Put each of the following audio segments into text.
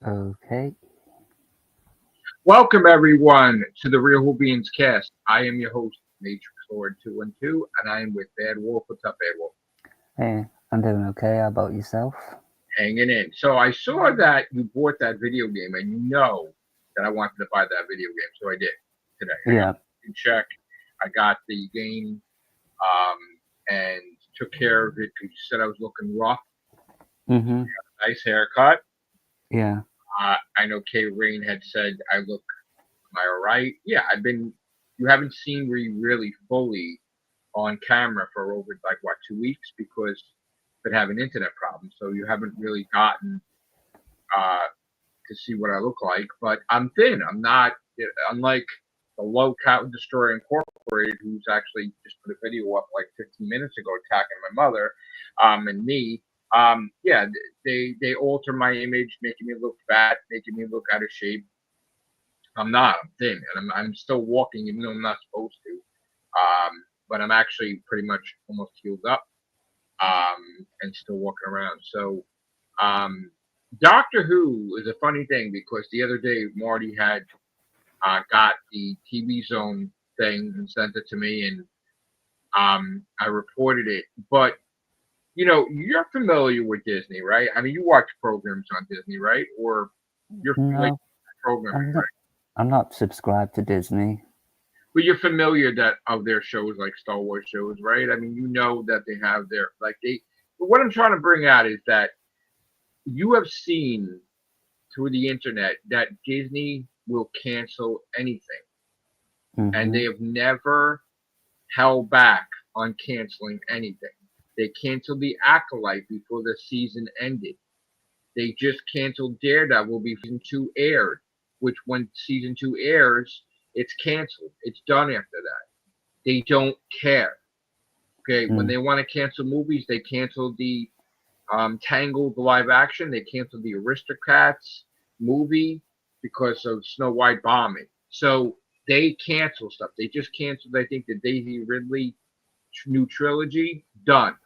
Okay. Welcome everyone to the Real Whovians cast. I am your host, Matrix Lord 212, and I am with Bad Wolf. What's up, Bad Wolf? Hey, I'm doing okay. How about yourself? Hanging in. So I saw that you bought that video game, and you know that I wanted to buy that video game, so I did today. I got Yeah. in check. I got the game um, and took care of it because you said I was looking rough. Mhm. Nice haircut. Yeah. I know Kay Rain had said I look. Am I all right? Yeah, I've been. You haven't seen me really fully on camera for over like what 2 weeks because I've been having internet problems. So you haven't really gotten uh, to see what I look like. But I'm thin. I'm not unlike the Low Cat Destroyer Incorporated, who's actually just put a video up like 15 minutes ago attacking my mother and me. Yeah, they alter my image, making me look fat, making me look out of shape. I'm not. I'm thin, and I'm still walking, even though I'm not supposed to. But I'm actually pretty much almost healed up and still walking around. So, um, Doctor Who is a funny thing because the other day Marty had got the TV Zone thing and sent it to me, and I reported it. But you're familiar with Disney, right? I mean, you watch programs on Disney, right? Or you're familiar No, with programming, I'm not. right? I'm not subscribed to Disney. But you're familiar that of their shows like Star Wars shows, right? I mean, you know that they have their like they. But what I'm trying to bring out is that you have seen through the internet that Disney will cancel anything, and they Mhm. have never held back on canceling anything. They canceled the Acolyte before the season ended. They just canceled Daredevil before season two aired, which when season two airs, it's canceled. It's done after that. They don't care. Okay, when Mm. they want to cancel movies, they canceled the Tangled live action. They canceled the Aristocats movie because of Snow White bombing. So they cancel stuff. They just canceled, I think, the Daisy Ridley new trilogy. Done.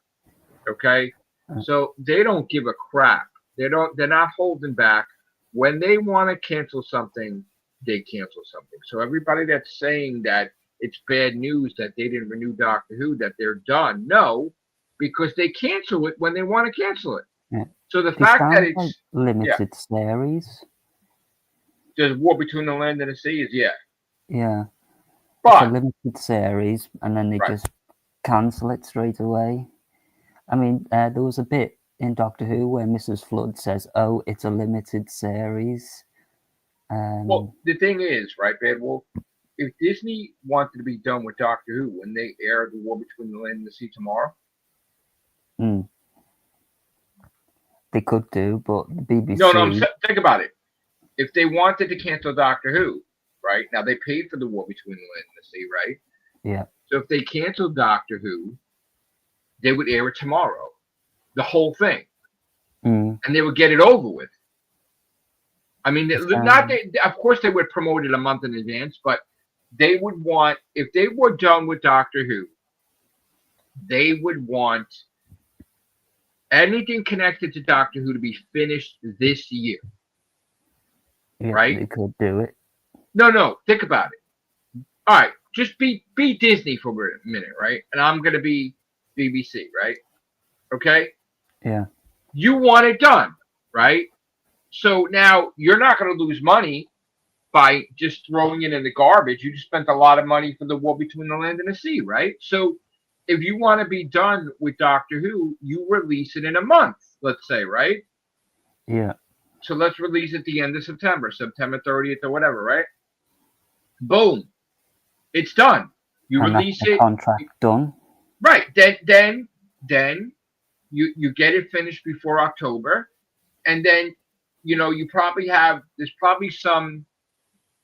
Okay, Uh, so they don't give a crap. They don't. They're not holding back. When they want to cancel something, they cancel something. So everybody that's saying that it's bad news that they didn't renew Doctor Who, that they're done, no, because they cancel it when they want to cancel it. yeah. So the It fact that sounds like it's yeah, limited series. there's war between the land and the sea is yeah, Yeah. It's a but limited series, and then they right. just cancel it straight away. I mean, there was a bit in Doctor Who where Mrs. Flood says, "Oh, it's a limited series." Well, Um. the thing is, right, Bad Wolf, if Disney wanted to be done with Doctor Who when they air the War Between the Land and the Sea tomorrow, Mm, they could do, but the no, no, BBC. think about it. If they wanted to cancel Doctor Who, right now they paid for the War Between the Land and the Sea, right? Yeah. So if they canceled Doctor Who, they would air it tomorrow, the whole thing, Mm. and they would get it over with. I mean, It's, not they, of course they would promote it a month in advance, but they would want if they were done with Doctor Who, they would want anything connected to Doctor Who to be finished this year, yeah, right? they could do it. No, no, think about it. All right, just be Disney for a minute, right? And I'm gonna be BBC, right? Okay, Yeah. you want it done, right? So now you're not gonna lose money by just throwing it in the garbage. You just spent a lot of money for the War Between the Land and the Sea, right? So if you want to be done with Doctor Who, you release it in a month, let's say, right? Yeah. So let's release it at the end of September, September 30th or whatever, right? Boom, it's done. You And that's release the it, contract done. right? Then you get it finished before October, and then you probably have there's probably some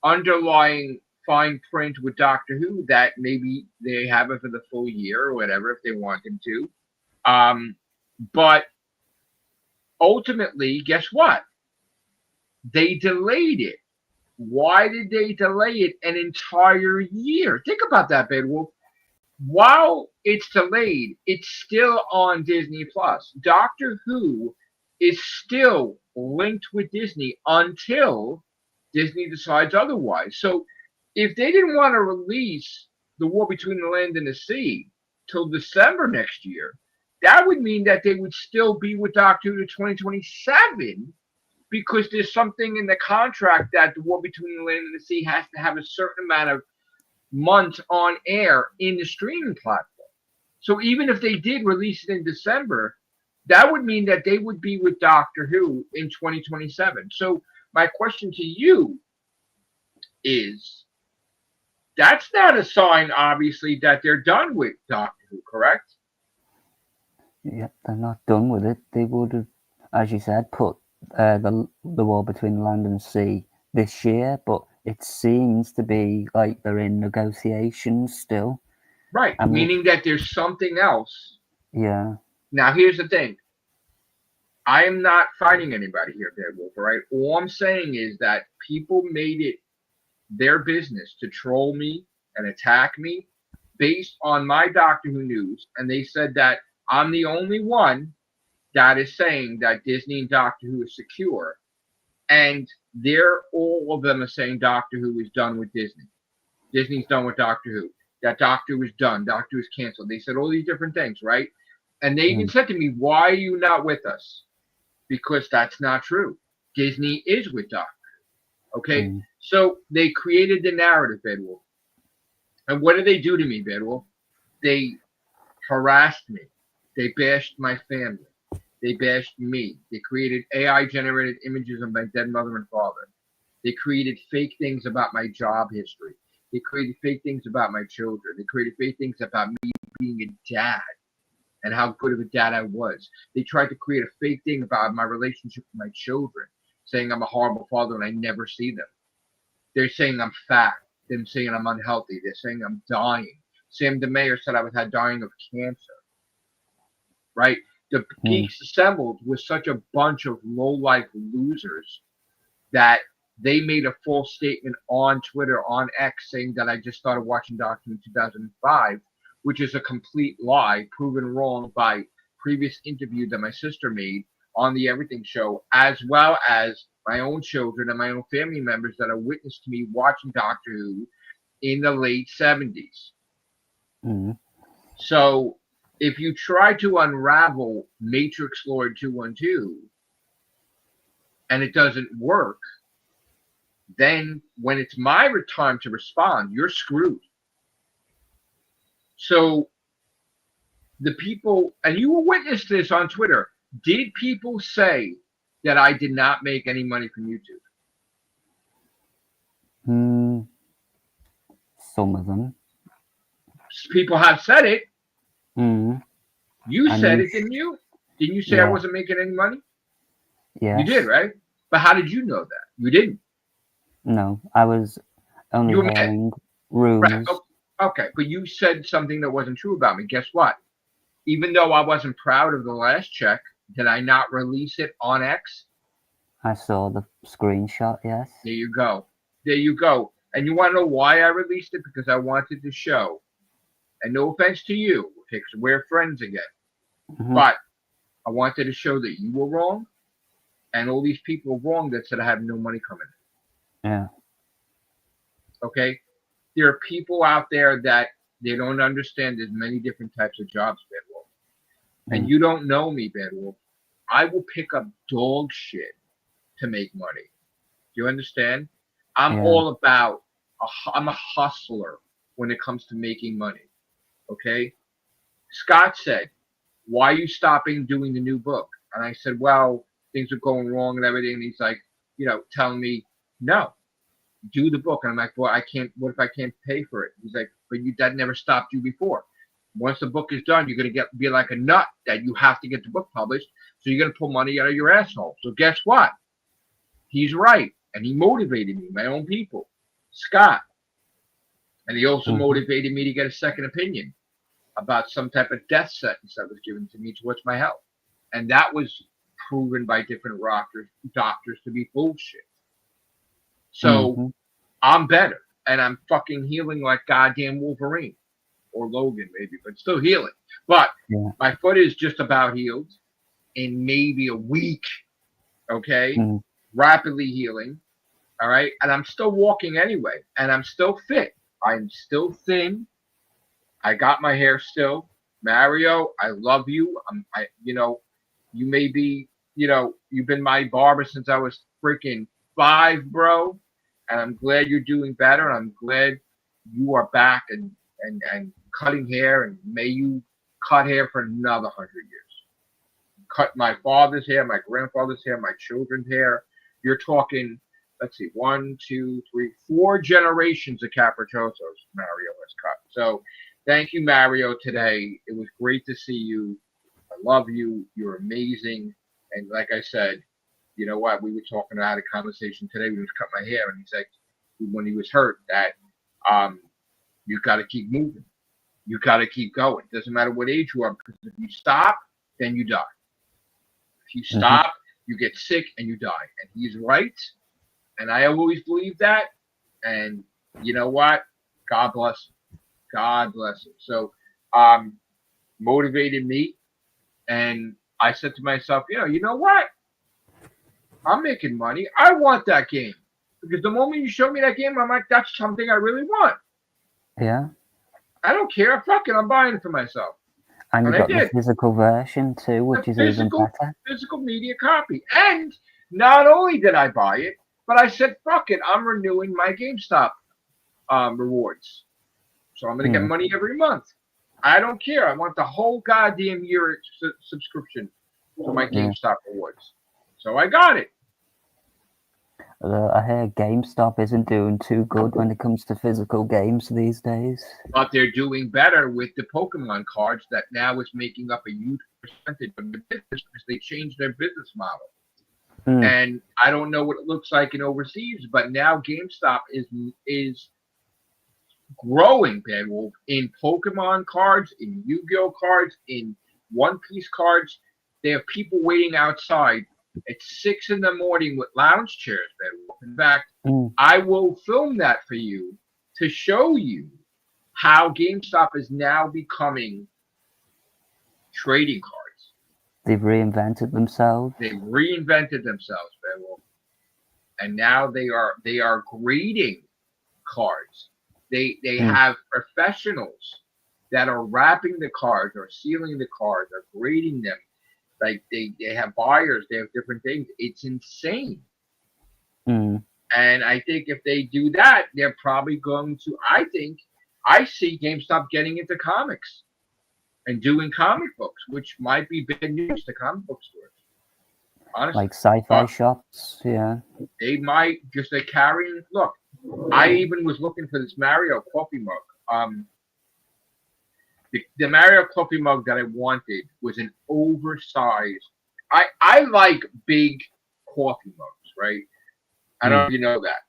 underlying fine print with Doctor Who that maybe they have it for the full year or whatever if they wanted to. Um, but ultimately, guess what? They delayed it. Why did they delay it an entire year? Think about that, Bedwolf. While it's delayed, it's still on Disney Plus. Doctor Who is still linked with Disney until Disney decides otherwise. So if they didn't want to release The War Between the Land and the Sea till December next year, that would mean that they would still be with Doctor Who to 2027 because there's something in the contract that The War Between the Land and the Sea has to have a certain amount of months on air in the streaming platform. So even if they did release it in December, that would mean that they would be with Doctor Who in 2027. So my question to you is, that's not a sign, obviously, that they're done with Doctor Who, correct? Yeah, they're not done with it. They would have, as you said, put the War Between the Land and Sea this year, but it seems to be like they're in negotiations still. Right, meaning that there's something else. Yeah. Now, here's the thing. I am not fighting anybody here, Deadwolf, all right? All I'm saying is that people made it their business to troll me and attack me based on my Doctor Who news, and they said that I'm the only one that is saying that Disney and Doctor Who is secure, and all of them are saying Doctor Who is done with Disney. Disney's done with Doctor Who. That Doctor Who is done. Doctor Who is canceled. They said all these different things, right? And they even said to me, "Why are you not with us?" Because that's not true. Disney is with Doctor Who. Okay, so they created the narrative, Bedwolf. And what did they do to me, Bedwolf? They harassed me. They bashed my family. They bashed me. They created AI-generated images of my dead mother and father. They created fake things about my job history. They created fake things about my children. They created fake things about me being a dad and how good of a dad I was. They tried to create a fake thing about my relationship with my children, saying I'm a horrible father and I never see them. They're saying I'm fat. They're saying I'm unhealthy. They're saying I'm dying. Sam DeMayer said I was dying of cancer. Right? The Geeks Assembled was such a bunch of low-life losers that they made a false statement on Twitter, on X, saying that I just started watching Doctor Who in 2005, which is a complete lie, proven wrong by previous interview that my sister made on the Everything Show, as well as my own children and my own family members that are witness to me watching Doctor Who in the late 70s. So if you try to unravel Matrix Lord 212 and it doesn't work, then when it's my time to respond, you're screwed. So the people, and you will witness this on Twitter, did people say that I did not make any money from YouTube? Some of them. People have said it. You And said it, didn't you? Didn't you say I wasn't making any money? Yes. You did, right? But how did you know that? You didn't. No, I was only hearing rumors. Right. Okay, but you said something that wasn't true about me. Guess what? Even though I wasn't proud of the last check, did I not release it on X? I saw the screenshot, yes. There you go. There you go. And you want to know why I released it? Because I wanted to show, and no offense to you, because we're friends again, but I wanted to show that you were wrong, and all these people were wrong that said I have no money coming in. Yeah. Okay? There are people out there that they don't understand there's many different types of jobs, Bedwolf. And you don't know me, Bedwolf. I will pick up dog shit to make money. Do you understand? I'm all about, I'm a hustler when it comes to making money. Okay? Scott said, "Why are you stopping doing the new book?" And I said, "Well, things are going wrong and everything." And he's like, telling me, "No, do the book." And I'm like, "Well, I can't. What if I can't pay for it?" He's like, "But that never stopped you before. Once the book is done, you're gonna be like a nut that you have to get the book published. So you're gonna pull money out of your asshole." So guess what? He's right, and he motivated me, my own people, Scott, and he also motivated me to get a second opinion about some type of death sentence that was given to me towards my health, and that was proven by different doctors to be bullshit. So I'm better, and I'm fucking healing like goddamn Wolverine. Or Logan, maybe, but still healing. But my foot is just about healed. in maybe a week. Okay, Mm. rapidly healing. All right, and I'm still walking anyway, and I'm still fit. I'm still thin. I got my hair still. Mario, I love you. You may be, you've been my barber since I was freaking 5, bro. And I'm glad you're doing better. And I'm glad you are back and cutting hair. And may you cut hair for another 100 years. Cut my father's hair, my grandfather's hair, my children's hair. You're talking, let's see, 1, 2, 3, 4 generations of Capricciosos Mario has cut. So thank you, Mario, today. It was great to see you. I love you. You're amazing. And like I said, you know what? We were talking, I had a conversation today. We was cut my hair, and he's like, when he was hurt, that you got to keep moving. You got to keep going. Doesn't matter what age you are, because if you stop, then you die. If you Mm-hmm. stop, you get sick and you die. And he's right. And I always believe that. And you know what? God bless him. God bless him. So, motivated me. And I said to myself, you know what? I'm making money. I want that game. Because the moment you show me that game, I'm like, that's something I really want. Yeah. I don't care. Fuck it. I'm buying it for myself. And you And I got the did. physical version too, The which is even better. physical media copy. And not only did I buy it, but I said, fuck it. I'm renewing my GameStop rewards. So I'm going to get Mm. money every month. I don't care. I want the whole goddamn year subscription to my Yeah. GameStop rewards. So I got it. I hear GameStop isn't doing too good when it comes to physical games these days. But they're doing better with the Pokemon cards that now is making up a huge percentage of the business because they changed their business model. Mm. And I don't know what it looks like in overseas, but now GameStop is growing, Wolf, in Pokemon cards, in Yu-Gi-Oh cards, in One Piece cards. They have people waiting outside at 6 in the morning with lounge chairs, Wolf. In fact, I will film that for you to show you how GameStop is now becoming trading cards. They've reinvented themselves. They reinvented themselves, Wolf. And now they are grading cards. They have professionals that are wrapping the cards or sealing the cards or grading them. Like they have buyers, they have different things. It's insane. Mm. And I think if they do that, they're probably going to. I see GameStop getting into comics and doing comic books, which might be bad news to comic book stores. Honestly, Like sci-fi shops, yeah. They might just they're carrying. Look, I even was looking for this Mario coffee mug. The Mario coffee mug that I wanted was an oversized. I like big coffee mugs, right? I don't know if you know that.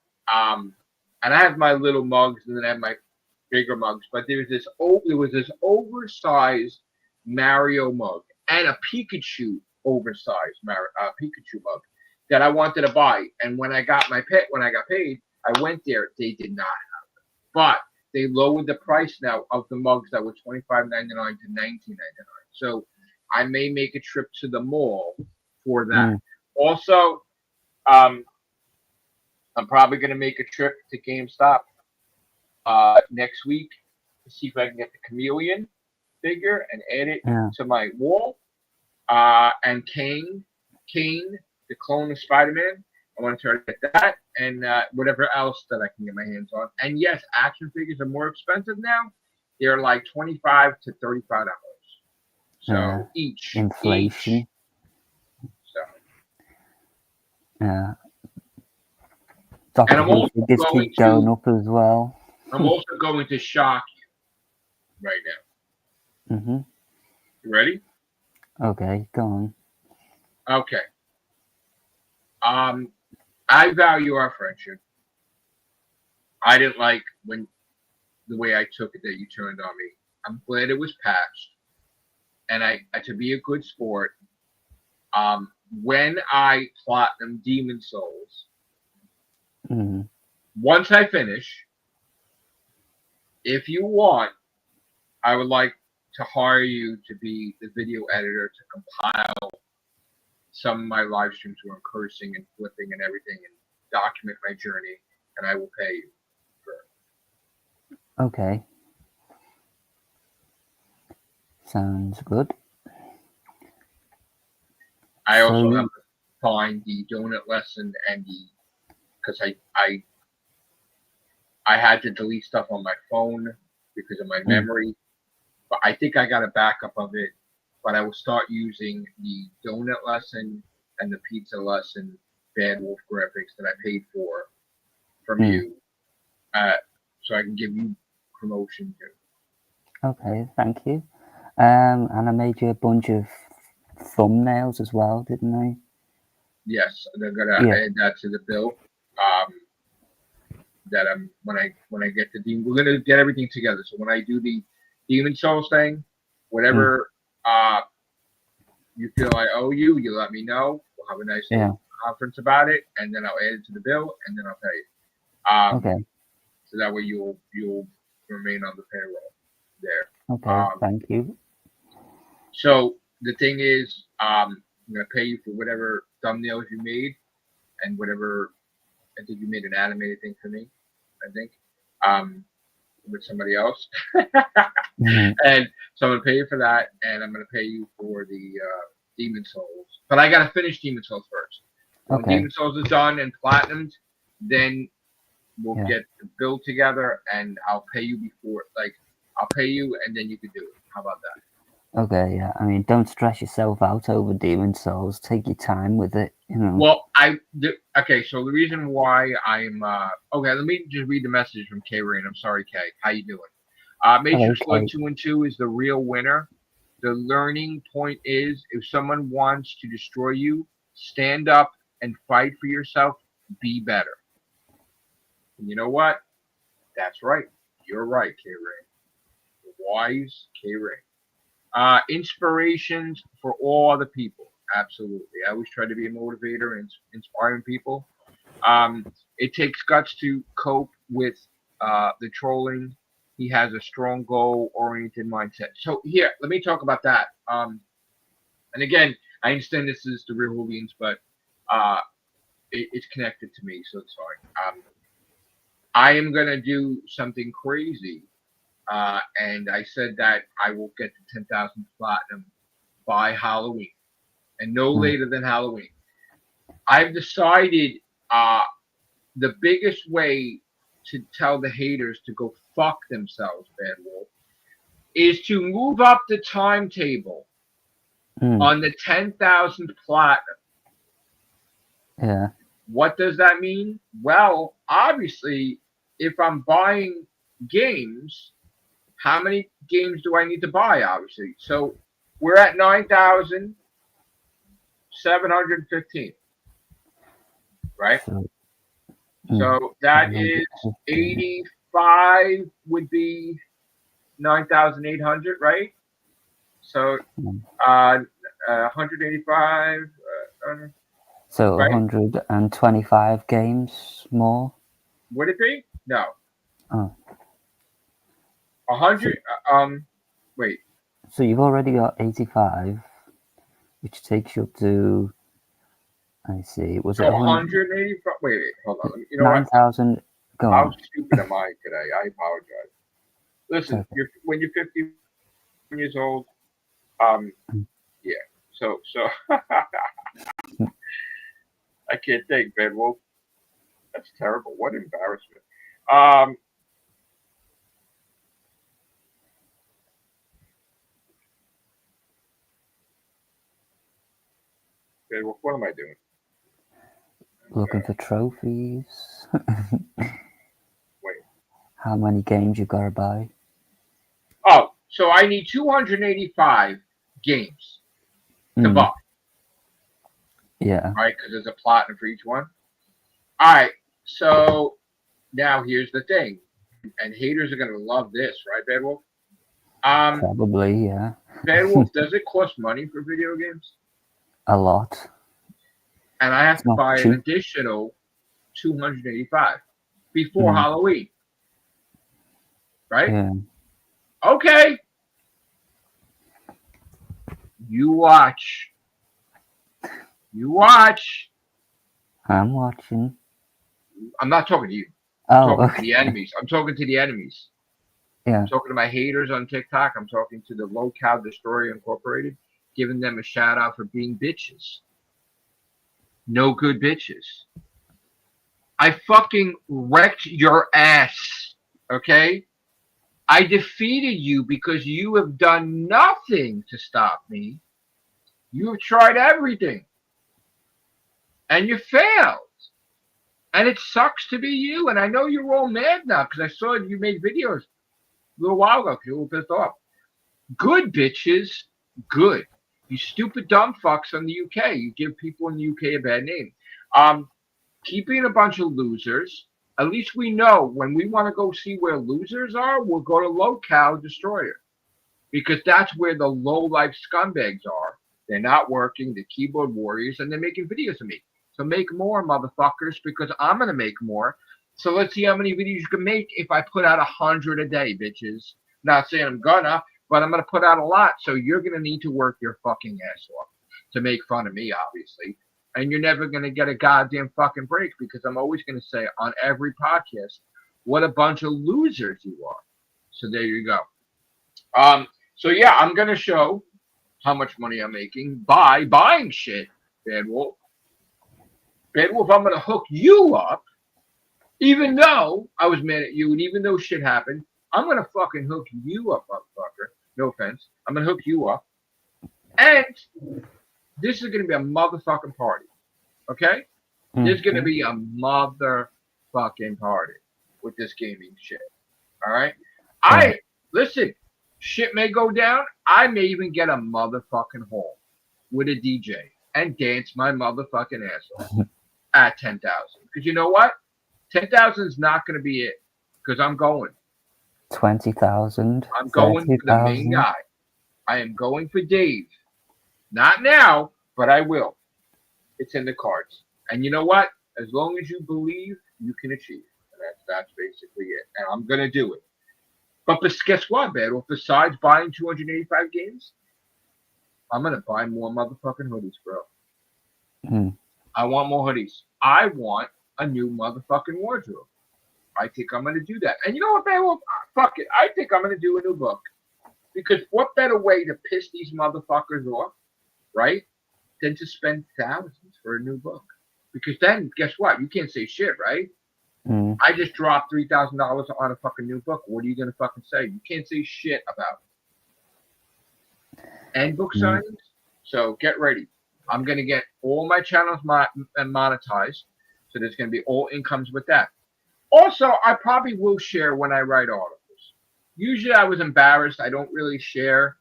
And I have my little mugs, and then I have my bigger mugs. But there was this oversized Mario mug and a Pikachu oversized Pikachu mug that I wanted to buy. And when I got paid, I went there. They did not have it, but they lowered the price now of the mugs that were $25.99 to $19.99. So I may make a trip to the mall for that. Also, I'm probably going to make a trip to GameStop next week to see if I can get the Chameleon figure and add it to my wall. And Kane, the clone of Spider-Man. I want to try to get that and whatever else that I can get my hands on. And yes, action figures are more expensive now. They're like $25 to $35. So each. Inflation. So. Yeah. And I'm also figures keep going up as well. I'm also going to shock you right now. Mm-hmm. You ready? Okay, go on. Okay. I value our friendship. I didn't like the way I took it that you turned on me. I'm glad it was patched. And I to be a good sport, when I platinum Demon Souls, once I finish, if you want, I would like to hire you to be the video editor to compile some of my live streams where I'm cursing and flipping and everything and document my journey, and I will pay you for it. Okay. Sounds good. I So also have you, to find the donut lesson and the because I had to delete stuff on my phone because of my memory, but I think I got a backup of it. But I will start using the donut lesson and the pizza lesson Bad Wolf graphics that I paid for from mm, you, so I can give you promotion too. okay, thank you. And I made you a bunch of thumbnails as well, didn't I? Yes, they're gonna Yeah. add that to the bill. Um, that when I get the demon, we're gonna get everything together. So when I do the demon souls thing, Mm, whatever you feel I owe you, you let me know. We'll have a nice yeah. little conference about it, and then I'll add it to the bill, and then I'll pay you. Okay. So that way you'll remain on the payroll there. Okay. Thank you. So the thing is, I'm gonna pay you for whatever thumbnails you made and whatever. I think you made an animated thing for me. I think with somebody else, Mhm. and so I'm gonna pay you for that, and I'm gonna pay you for the Demon Souls. But I gotta finish Demon Souls first. When Okay. Demon Souls is done and platinumed, then we'll Yeah. get the bill together, and I'll pay you before. Like I'll pay you, and then you can do it. How about that? Okay. Yeah. I mean, don't stress yourself out over Demon Souls. Take your time with it. You know. Well, okay. So the reason why I'm okay, let me just read the message from K Rain. I'm sorry, K. How you doing? Matrix Blood Okay. 2 and 2 is the real winner. The learning point is if someone wants to destroy you, stand up and fight for yourself. Be better. And you know what? That's right. You're right, K Rain. Wise K Rain. Inspirations for all other people. Absolutely. I always try to be a motivator and inspiring people. Um, it takes guts to cope with the trolling. He has a strong goal-oriented mindset. So here, let me talk about that. And again, I understand this is the real Whovians, but uh, it's connected to me, so it's fine. I am gonna do something crazy, and I said that I will get to 10,000 platinum by Halloween, and no Mm, later than Halloween. I've decided uh, the biggest way to tell the haters to go fuck themselves, Bad Wolf, is to move up the timetable mm, on the 10,000 platinum. yeah. What does that mean? Well, obviously, if I'm buying games, how many games do I need to buy? Obviously, so we're at 9,715, right? So So that is 750. 85 would be 9,800, right? So Mm. uh, 185, So right? 125 games more. Would it be? No, Oh, 100. so Wait. so you've already got 85, which takes you up to, I see, was it So 100, 185. Wait. Hold on. You know what? 9,000? Go How on. stupid am I today? I apologize. It's Listen, okay. when you're 50 years old, um, Mm. yeah. So I can't think, man. Well, that's terrible. What embarrassment. Um, man, what am I doing? Looking for trophies. Wait. How many games you gotta buy? Oh, so I need 285 games to Mm, buy, yeah. right? Because there's a platinum for each one. All right. So now here's the thing, and haters are gonna love this, right, Bad Wolf? Um, Probably, yeah. Bad Wolf, does it cost money for video games? A lot. And I have It's to not buy an cheap. additional 285 before Mm, Halloween, right? yeah. Okay, you watch. You watch. I'm watching. I'm not talking to you. I'm Oh, talking to the okay. enemies. I'm talking to the enemies. I'm Yeah. talking to my haters on TikTok. I'm talking to the Low Cow Destroyer Incorporated, giving them a shout out for being bitches. No good bitches. I fucking wrecked your ass. Okay? I defeated you because you have done nothing to stop me. You have tried everything. And you failed. And it sucks to be you. And I know you're all mad now because I saw you made videos a little while ago because you were pissed off. Good bitches, good. You stupid dumb fucks from the UK. You give people in the UK a bad name. Um, Keep being a bunch of losers. At least we know when we want to go see where losers are, we'll go to Low Cow Destroyer because that's where the low life scumbags are. They're not working, the keyboard warriors, and they're making videos of me. So make more, motherfuckers, because I'm gonna make more. So let's see how many videos you can make if I put out 100 a day, bitches. Not saying I'm gonna, but I'm gonna put out a lot. So you're gonna need to work your fucking ass off to make fun of me, obviously. And you're never gonna get a goddamn fucking break because I'm always gonna say on every podcast, what a bunch of losers you are. So there you go. Um, so yeah, I'm gonna show how much money I'm making by buying shit, Bad Wolf. Bad Wolf, I'm gonna hook you up, even though I was mad at you, and even though shit happened, I'm gonna fucking hook you up, motherfucker. No offense. I'm gonna hook you up. And this is gonna be a motherfucking party. Okay? There's gonna Mm-hmm. be a motherfucking party with this gaming shit. Alright? Right. Listen, shit may go down. I may even get a motherfucking hole with a DJ and dance my motherfucking ass off at 10,000. Because you know what? 10,000 is not going to be it. Because I'm going. 20,000, I'm going for the main 30,000. guy. I am going for Dave. Not now, but I will. It's in the cards. And you know what? As long as you believe, you can achieve. And that's basically it. And I'm going to do it. But guess what, Battle? Besides buying 285 games, I'm going to buy more motherfucking hoodies, bro. Mm. I want more hoodies. I want a new motherfucking wardrobe. I think I'm gonna do that. And you know what, man? Well, fuck it. I think I'm gonna do a new book. Because what better way to piss these motherfuckers off, right? Than to spend thousands for a new book. Because then, guess what? You can't say shit, right? Mm. I just dropped $3,000 on a fucking new book. What are you gonna fucking say? You can't say shit about it. And book Mm. signings. So get ready. I'm gonna get all my channels monetized. So there's gonna be all incomes with that. Also, I probably will share when I write articles. Usually I was embarrassed. I don't really share,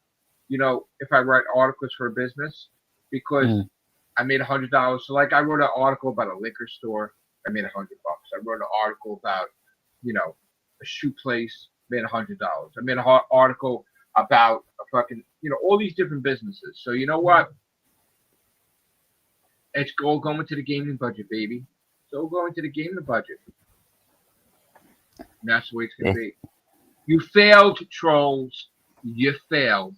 if I write articles for a business because Mm. I made $100. So like I wrote an article about a liquor store. I made $100. I wrote an article about, a shoe place, made $100. I made an article about a fucking, all these different businesses. So you know what? It's all going to the gaming budget, baby. It's all going to the gaming budget. And that's the way it's going to It, be. You failed, trolls. You failed.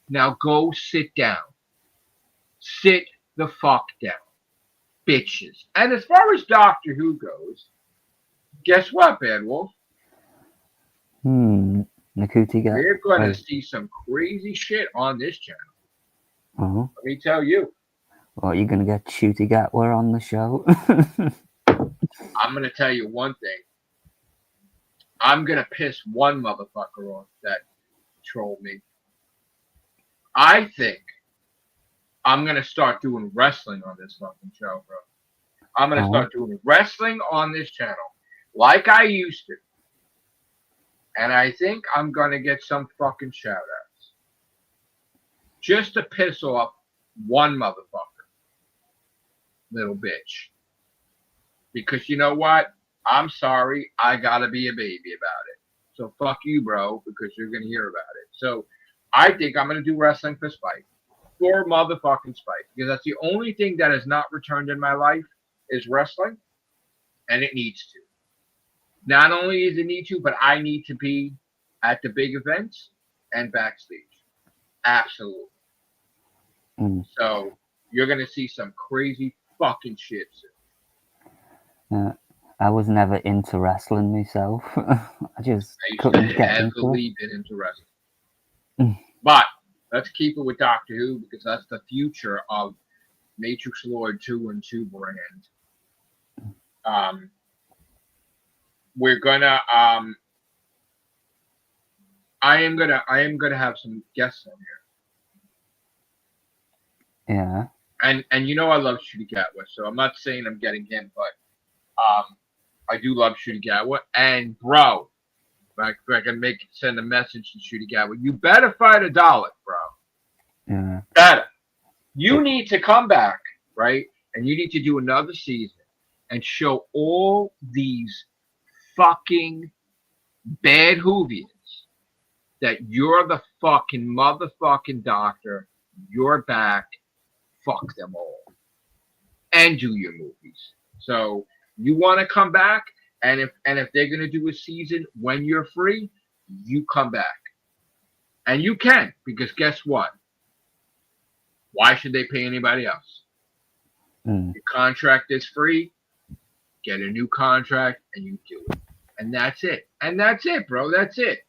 Now go sit down. Sit the fuck down. Bitches. And as far as Doctor Who goes, guess what, Bad Wolf? Nakuti got. We're going to Like, see some crazy shit on this channel. oh, Let me tell you. well, you're gonna get Shooty Gatwer on the show. I'm going to tell you one thing. I'm going to piss one motherfucker off that trolled me. I think I'm going to start doing wrestling on this fucking show, bro. I'm going to Oh, start doing wrestling on this channel like I used to. And I think I'm going to get some fucking shout outs. Just to piss off one motherfucker. Little bitch. Because you know what? I'm sorry. I got to be a baby about it. So fuck you, bro, because you're going to hear about it. So I think I'm going to do wrestling for spite. For motherfucking spite. Because that's the only thing that has not returned in my life is wrestling. And it needs to. Not only does it need to, but I need to be at the big events and backstage. Absolutely. mm. So, you're gonna see some crazy fucking shit soon. I was never into wrestling myself. I just I used couldn't to get into it. heavily been into wrestling. But let's keep it with Doctor Who because that's the future of Matrix Lord 2 and 2 brand. We're gonna I am gonna have some guests on Yeah. here. And you know I love Shooty Gatwa, so I'm not saying I'm getting him, but I do love Shooty Gatwa. And bro, like I can send a message to Shooty Gatwa. You better fight a Dalek, bro. Yeah. Better. You need to come back, right? And you need to do another season and show all these fucking bad Whovians that you're the fucking motherfucking doctor. You're back. Fuck them all. And do your movies. So you want to come back, and if they're gonna do a season when you're free, you come back. And you can, because guess what? Why should they pay anybody else? Your contract is free. Get a new contract and you do it. And that's it. And that's it, bro. That's it.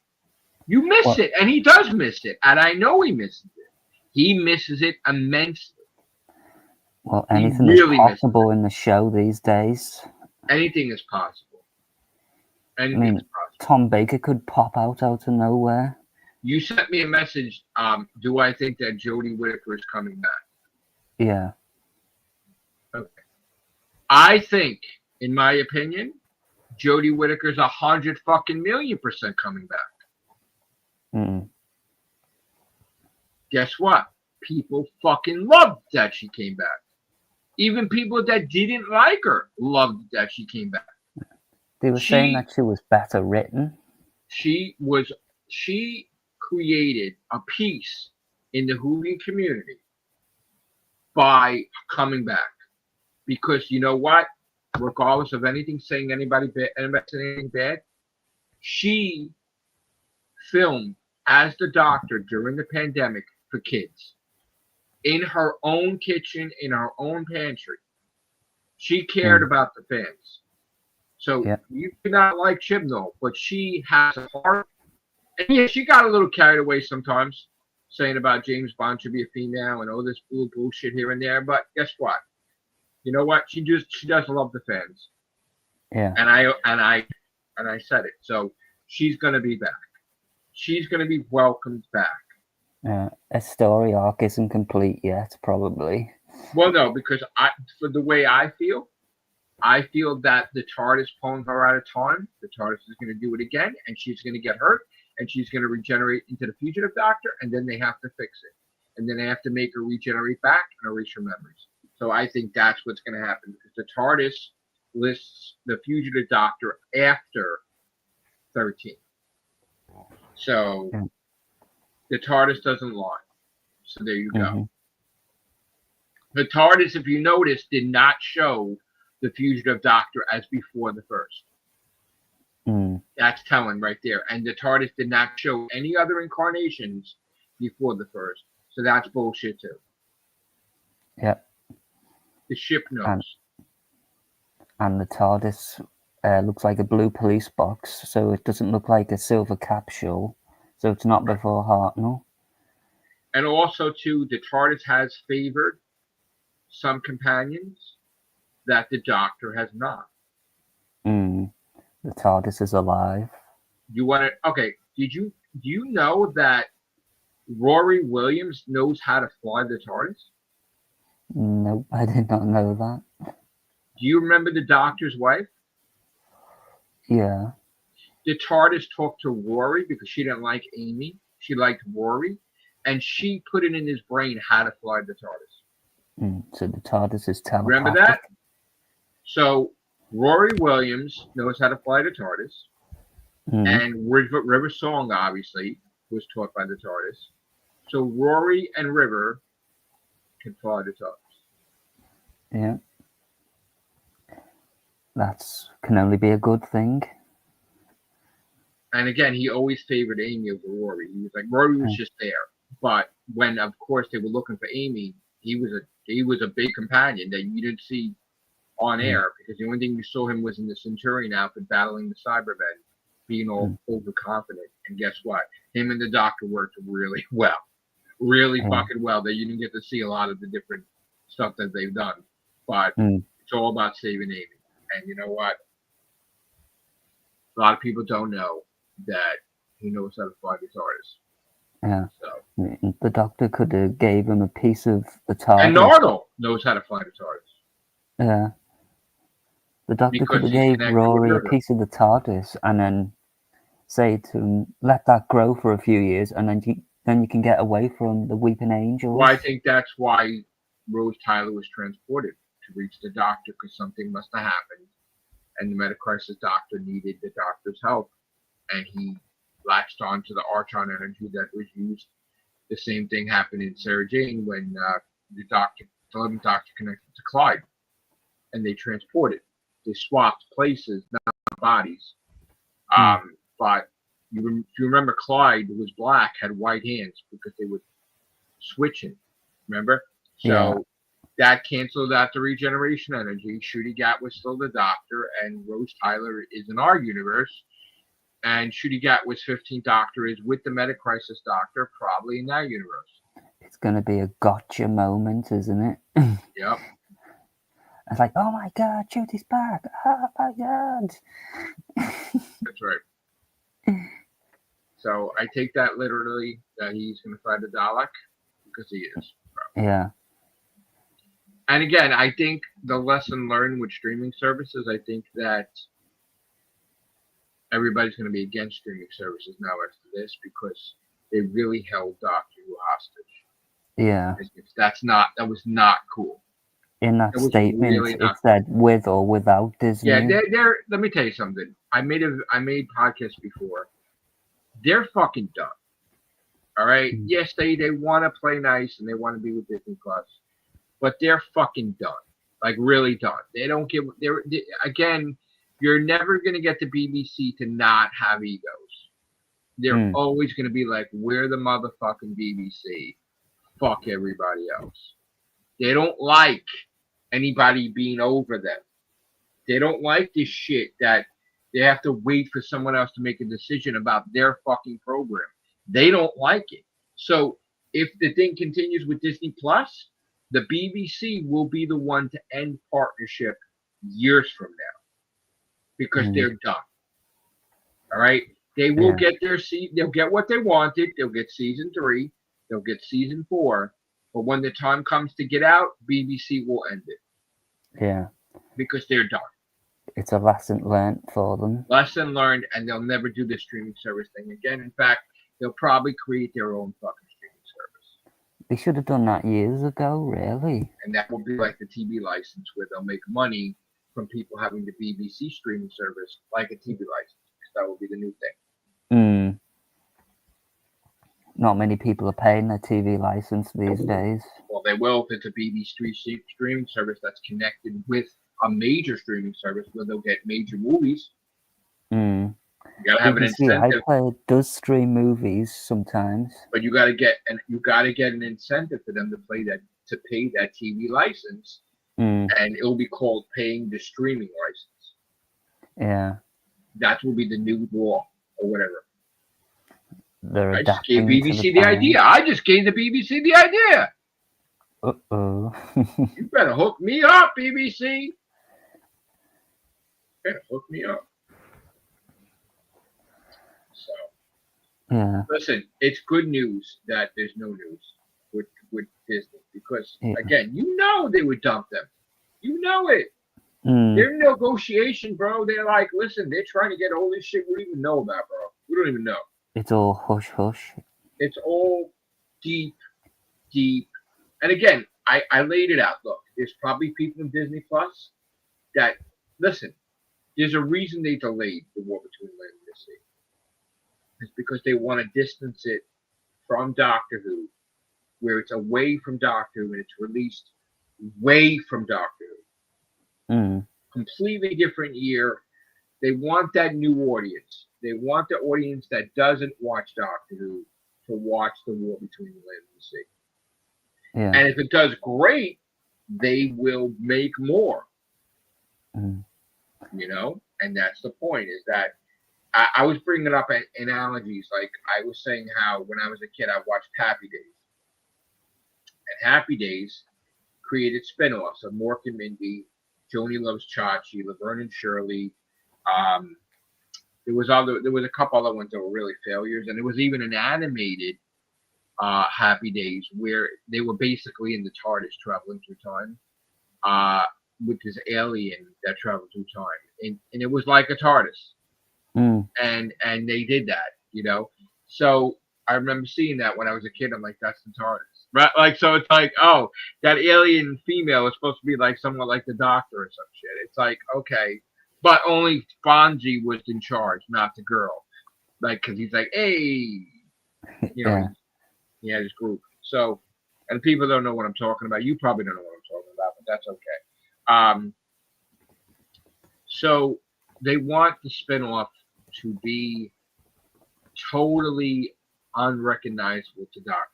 You miss it. And he does miss it. And I know he misses it. He misses it immensely. Well, anything is possible in the show these days. Anything is possible. Anything is possible. Tom Baker could pop out of nowhere. You sent me a message. Do I think that Jodie Whittaker is coming back? Yeah. Okay. I think, in my opinion, Jodie Whittaker's 100% coming back. Guess what? People fucking loved that she came back. Even people that didn't like her loved that she came back. They were saying that she was better written. She created a piece in the Whovian community by coming back. Because you know what? Regardless of anything saying anybody anything bad, she filmed as the doctor during the pandemic for kids. In her own kitchen, in her own pantry. She cared about the fans. So you do not like Chibnall, but she has a heart. And yeah, she got a little carried away sometimes, saying about James Bond should be a female and all this bullshit here and there. But guess what? You know what? She does love the fans. Yeah. And I said it. So she's gonna be back. She's gonna be welcomed back. A story arc isn't complete yet, probably. Well, no, because for the way I feel that the TARDIS pulling her out of time. The TARDIS is going to do it again, and she's going to get hurt, and she's going to regenerate into the fugitive doctor, and then they have to fix it. And then they have to make her regenerate back and erase her memories. So I think that's what's going to happen, because the TARDIS lists the fugitive doctor after 13. So the TARDIS doesn't lie. So there you go. The TARDIS, if you notice, did not show the fugitive doctor as before the first. That's telling right there. And the TARDIS did not show any other incarnations before the first. So that's bullshit too. Yep. The ship knows. And the TARDIS looks like a blue police box, so it doesn't look like a silver capsule. So it's not before Hartnell. And also, too, the TARDIS has favored some companions that the Doctor has not. The TARDIS is alive. You want to? Okay. Do you know that Rory Williams knows how to fly the TARDIS? Nope, I did not know that. Do you remember the Doctor's wife? Yeah. The TARDIS talked to Rory because she didn't like Amy. She liked Rory, and she put it in his brain how to fly the TARDIS. So the TARDIS is telepathic. Remember that? So Rory Williams knows how to fly the TARDIS, and River Song obviously was taught by the TARDIS. So Rory and River can fly the TARDIS. Yeah. That's can only be a good thing. And again, he always favored Amy over Rory. He was like, Rory was just there. But when, of course, they were looking for Amy, he was a He was a big companion that you didn't see on air because the only thing you saw him was in the Centurion outfit battling the Cybermen, being all overconfident. And guess what? Him and the Doctor worked really well. Really fucking well. That you didn't get to see a lot of the different stuff that they've done. But it's all about saving Amy. And you know what? A lot of people don't know that he knows how to find his artists. Yeah. So The Doctor could have gave him a piece of the TARDIS. and Nardole knows how to find his artists. Yeah. The Doctor Because could have he's gave connected Rory a with River. piece of the TARDIS and then say to him, let that grow for a few years and then you can get away from the Weeping Angels. Well, I think that's why Rose Tyler was transported to reach the Doctor because something must have happened. And the Metacrisis Doctor needed the Doctor's help. And he latched on to the Archon energy that was used. The same thing happened in Sarah Jane when the 11th Doctor connected to Clyde. And they transported. They swapped places, not bodies. But if you remember, Clyde was black, had white hands because they were switching. Remember? So that canceled out the regeneration energy. Ncuti Gat was still the Doctor, and Rose Tyler is in our universe. And Ncuti Gat was 15th Doctor, is with the Metacrisis Doctor, probably in that universe. It's going to be a gotcha moment, isn't it? Yep. It's like, oh my god, Ncuti's back. Oh my god. That's right. So I take that literally that he's going to fight a Dalek because he is. Yeah. And again, I think the lesson learned with streaming services, I think that everybody's going to be against streaming services now after this because they really held Doctor Who hostage. Yeah. That was not cool. In that statement, really it said with or without Disney. Yeah, let me tell you something. I made podcasts before. They're fucking done. All right. Yes, they want to play nice and they want to be with Disney Plus, but they're fucking done. Like really done. They don't give. Again, you're never gonna get the BBC to not have egos. They're always gonna be like, we're the motherfucking BBC. Fuck everybody else. They don't like anybody being over them. They don't like this shit that they have to wait for someone else to make a decision about their fucking program. They don't like it. So if the thing continues with Disney Plus, the BBC will be the one to end partnership years from now because they're done. All right? They will get they'll get what they wanted. They'll get season 3. They'll get season 4. But when the time comes to get out, BBC will end it. Yeah. Because they're done. It's a lesson learned for them. Lesson learned, and they'll never do the streaming service thing again. In fact, they'll probably create their own fucking streaming service. They should have done that years ago, really. And that will be like the TV license, where they'll make money from people having the BBC streaming service like a TV license. That will be the new thing. Not many people are paying their TV license these days. Well, they will if it's a BBC streaming service that's connected with a major streaming service where they'll get major movies. You gotta have an incentive. iPlayer does stream movies sometimes, but you gotta get an incentive for them to pay that TV license, and it will be called paying the streaming license. Yeah, that will be the new law or whatever. I just gave BBC the idea. I just gave the BBC the idea. You better hook me up, BBC. Better hook me up. So, yeah. Listen, it's good news that there's no news with Disney because again, they would dump them. You know it. Their negotiation, bro. They're like, listen, they're trying to get all this shit we don't even know about, bro. We don't even know. It's all hush hush. It's all deep. And again, I laid it out. Look, there's probably people in Disney Plus that listen. There's a reason they delayed the War Between Land and the Sea. It's because they want to distance it from Doctor Who, where it's away from Doctor Who and it's released way from Doctor Who. Completely different year. They want that new audience. They want the audience that doesn't watch Doctor Who to watch the War Between the Land and the Sea. Yeah. And if it does great, they will make more. Mm. And that's the point. Is that I was bringing up analogies. Like I was saying, how when I was a kid, I watched Happy Days, and Happy Days created spin-offs of Mork and Mindy, Joni Loves Chachi, Laverne and Shirley. Um, there was a couple other ones that were really failures, and there was even an animated Happy Days where they were basically in the TARDIS traveling through time, uh, with this alien that traveled through time, and it was like a TARDIS, Mm. and they did that. So I remember seeing that when I was a kid. I'm like, that's the TARDIS, right? Like, so it's like, oh, that alien female is supposed to be like somewhat like the Doctor or some shit. It's like, okay, but only Fonzie was in charge, not the girl. Like, because he's like, hey, Yeah. he had his group. So, and people don't know what I'm talking about. You probably don't know what I'm talking about, but that's okay. So they want the spinoff to be totally unrecognizable to Doctor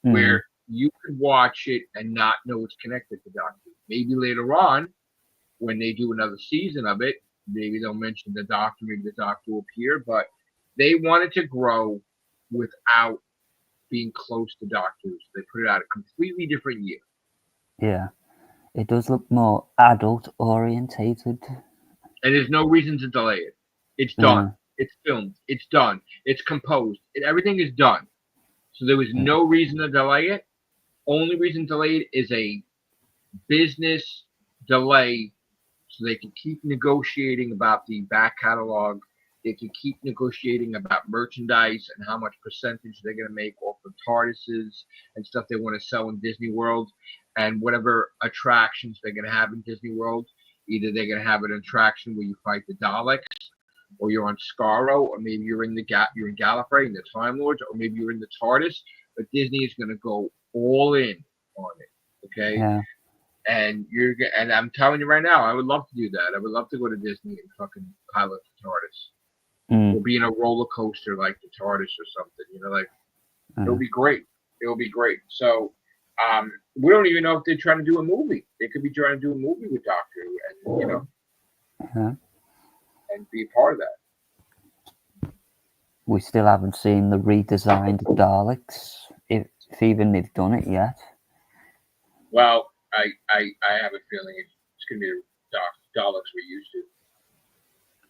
Who, Mm. where you could watch it and not know it's connected to Doctor Who. Maybe later on, when they do another season of it, maybe they'll mention the Doctor, maybe the Doctor will appear, but they wanted to grow without being close to Doctor Who. So they put it out a completely different year. Yeah. It does look more adult orientated. And there's no reason to delay it. It's Yeah. done. It's filmed. It's done. It's composed. Everything is done. So there was Yeah. no reason to delay it. Only reason delayed is a business delay, so they can keep negotiating about the back catalog. They can keep negotiating about merchandise and how much percentage they're going to make off of TARDISes and stuff they want to sell in Disney World, and whatever attractions they're going to have in Disney World. Either they're going to have an attraction where you fight the Daleks, or you're on Skaro, or maybe you're in Gallifrey in the Time Lords, or maybe you're in the TARDIS. But Disney is going to go all in on it. Okay. Yeah. And I'm telling you right now, I would love to do that. I would love to go to Disney and fucking pilot the TARDIS, Mm. or be in a roller coaster like the TARDIS or something. Like it'll be great. It'll be great. So we don't even know if they're trying to do a movie. They could be trying to do a movie with Doctor Who, and and be a part of that. We still haven't seen the redesigned Daleks, if even they've done it yet. Well, I have a feeling it's going to be the Daleks we're used to.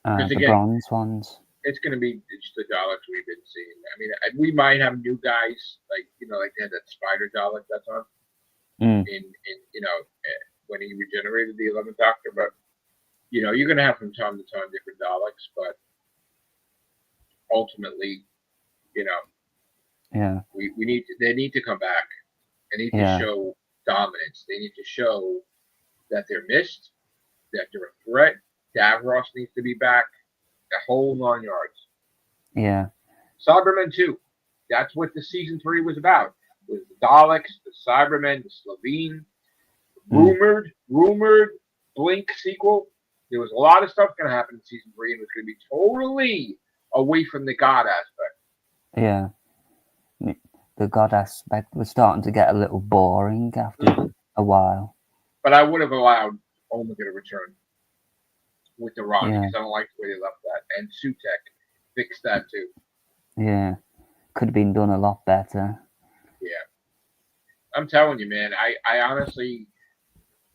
Because The again, bronze ones. it's going to be just the Daleks we've been seeing. I mean, we might have new guys, like like they had that spider Dalek that's on in when he regenerated the 11th Doctor. But you're going to have from time to time different Daleks, but ultimately, Yeah. they need to come back. They need to show dominance. They need to show that they're missed, that they're a threat. Davros needs to be back. The whole 9 yards. Yeah. Cybermen 2. That's what the season 3 was about. It was the Daleks, the Cybermen, the Slovene. Rumored Blink sequel. There was a lot of stuff going to happen in season 3, and it was going to be totally away from the God aspect. Yeah. The God aspect was starting to get a little boring after a while. But I would have allowed Omega to return with the Rock, because I don't like the way they left that. And Sutek fixed that too. Yeah. Could have been done a lot better. Yeah. I'm telling you, man, I honestly,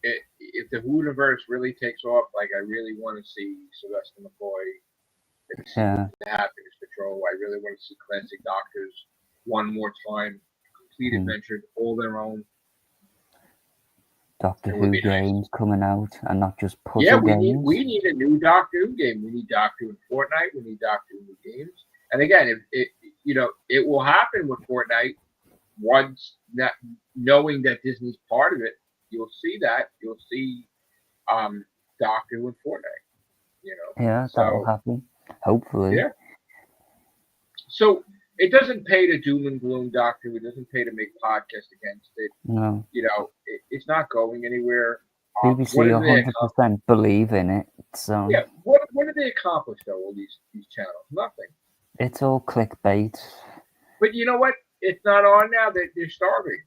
if the Whovians really takes off, like, I really want to see Sylvester McCoy and see the Happiness Patrol. I really want to see Classic Doctors one more time, complete adventures, all their own. Doctor Who games coming out, and not just puzzle games. We need a new Doctor Who game. We need Doctor Who in Fortnite. We need Doctor Who games. And again, it will happen with Fortnite once that, knowing that Disney's part of it. You'll see that. You'll see Doctor Who in Fortnite. Yeah, that'll happen. Hopefully. Yeah. So it doesn't pay to doom and gloom Doctor Who. It doesn't pay to make podcasts against it. No. It's not going anywhere. BBC 100% believe in it. So yeah. What do they accomplish though? All these channels, nothing. It's all clickbait. But you know what? It's not on now. They're starving.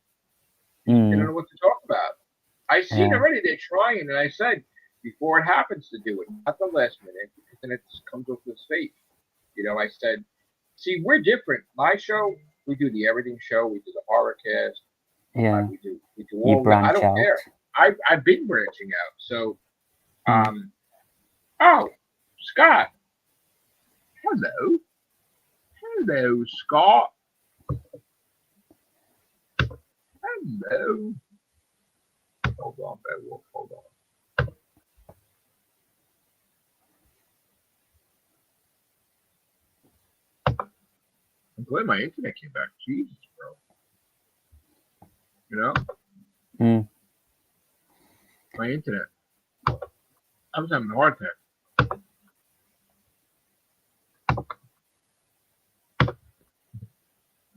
They don't know what to talk about. I seen Yeah. already they're trying, and I said before it happens to do it, not the last minute, because then it just comes off as fake. I said, see, we're different. My show, we do the everything show, we do the horror cast, Yeah. we do You all that. I branch don't out. care. I've been branching out. So, Mm. um, oh, Scott, hello, hello, Scott, hello. Hold on, Beowulf, hold on. I'm glad my internet came back. Jesus, bro. You know, Mm. my internet. I was having a hard time.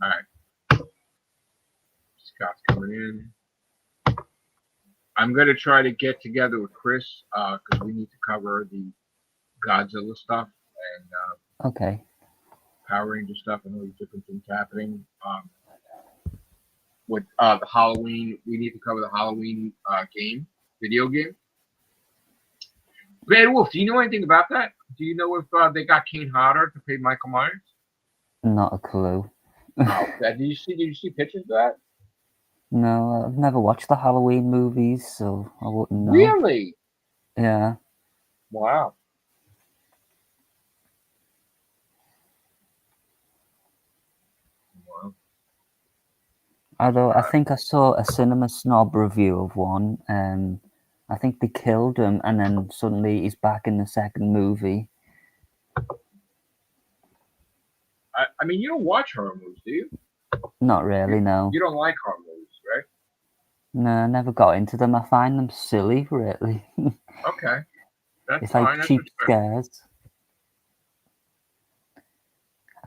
All right, Scott's coming in. I'm gonna try to get together with Chris because we need to cover the Godzilla stuff and Okay. Power Ranger stuff and all these different things happening. With the Halloween, we need to cover the Halloween video game. Bad Wolf, do you know anything about that? Do you know if they got Kane Hodder to play Michael Myers? Not a clue. Oh, did you see? Did you see pictures of that? No, I've never watched the Halloween movies, so I wouldn't know. Really? Yeah. Wow. Wow. Although I think I saw a Cinema Snob review of one. I think they killed him, and then suddenly he's back in the second movie. I mean, you don't watch horror movies, do you? Not really, no. You don't like horror movies, right? No, I never got into them. I find them silly, really. Okay, that's It's like fine. That's cheap respectable. scares.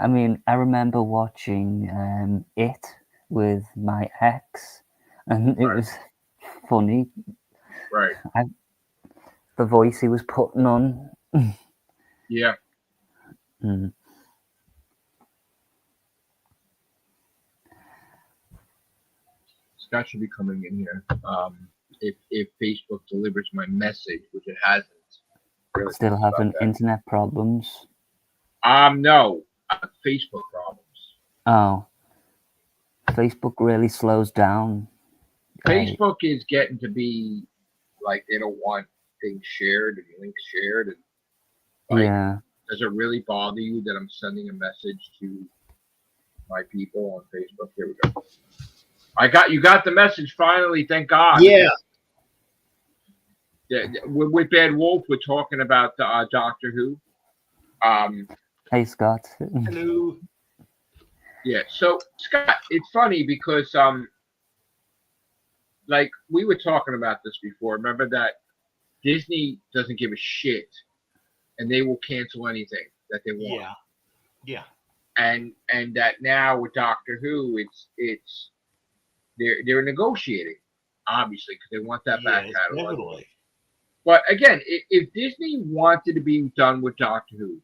I mean, I remember watching It with my ex, and it Right, was funny. right. I, the voice he was putting on. Yeah. Mm. Scott should be coming in here. If Facebook delivers my message, which it hasn't, really Still pissed about having that. internet problems. No, Facebook problems. Oh, Facebook really slows down. Like, Facebook is getting to be like they don't want things shared and links shared, and like, yeah, does it really bother you that I'm sending a message to my people on Facebook? Here we go. You got the message finally. Thank God. Yeah. With Bad Wolf, we're talking about Doctor Who. hey Scott. Hello. Yeah. So Scott, it's funny because like we were talking about this before. Remember that Disney doesn't give a shit, and they will cancel anything that they want. Yeah. Yeah. And that now with Doctor Who, it's they're negotiating, obviously, because they want that back Yes, catalog. definitely. But again, if Disney wanted to be done with Doctor Who,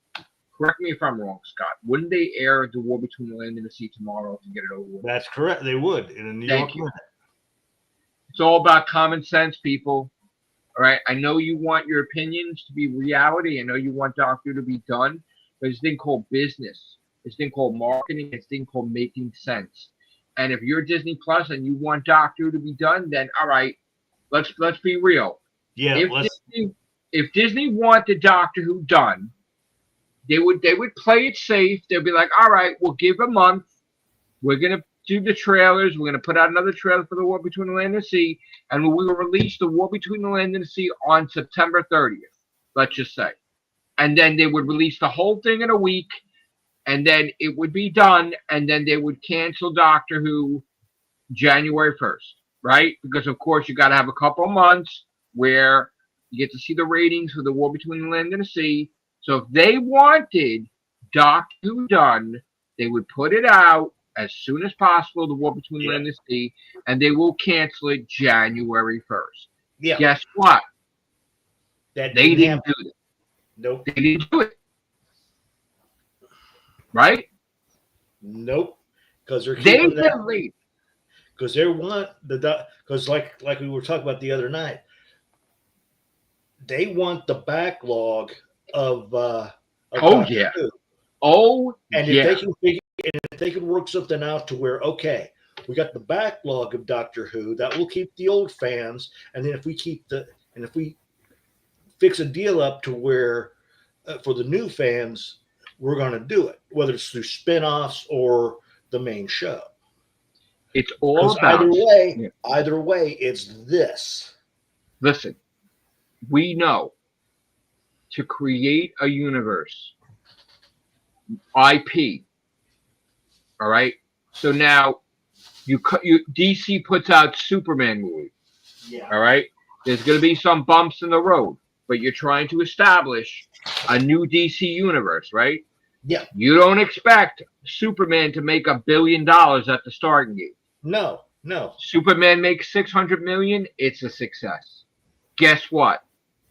correct me if I'm wrong, Scott, wouldn't they air The War Between the Land and the Sea tomorrow to get it over with? That's correct. They would in a New York Thank you. minute. It's all about common sense, people. All right. I know you want your opinions to be reality. I know you want Doctor Who to be done, but it's a thing called business. It's a thing called marketing. It's a thing called making sense. And if you're Disney Plus and you want Doctor Who to be done, then all right, let's be real. Yeah. If Disney wanted Doctor Who done, they would play it safe. They'd be like, all right, we'll give a month. We're gonna do the trailers. We're gonna put out another trailer for The War Between the Land and the Sea, and we will release The War Between the Land and the Sea on September 30th. Let's just say, and then they would release the whole thing in a week, and then it would be done, and then they would cancel Doctor Who January 1st, right? Because of course you got to have a couple of months where you get to see the ratings for The War Between the Land and the Sea. So if they wanted Doctor Who done, they would put it out as soon as possible, The War Between the Land and the Sea, and they will cancel it January 1st. Yeah. Guess what? That They didn't happen. do it. Nope. They didn't do it. Right? Nope. Because they're They keeping that. delayed. because they want because like we were talking about the other night, they want the backlog of Oh Doctor yeah. Who. Oh And yeah. if they can work something out to where, okay, we got the backlog of Doctor Who that will keep the old fans, and then if we fix a deal up to where for the new fans, we're going to do it, whether it's through spin-offs or the main show. It's all Because about either way, it's this. Listen, we know to create a universe, IP. All right. So now you DC puts out Superman movie. Yeah. All right. There's going to be some bumps in the road, but you're trying to establish a new DC universe, right? Yeah. You don't expect Superman to make $1 billion at the starting gate. No. Superman makes 600 million. It's a success. Guess what?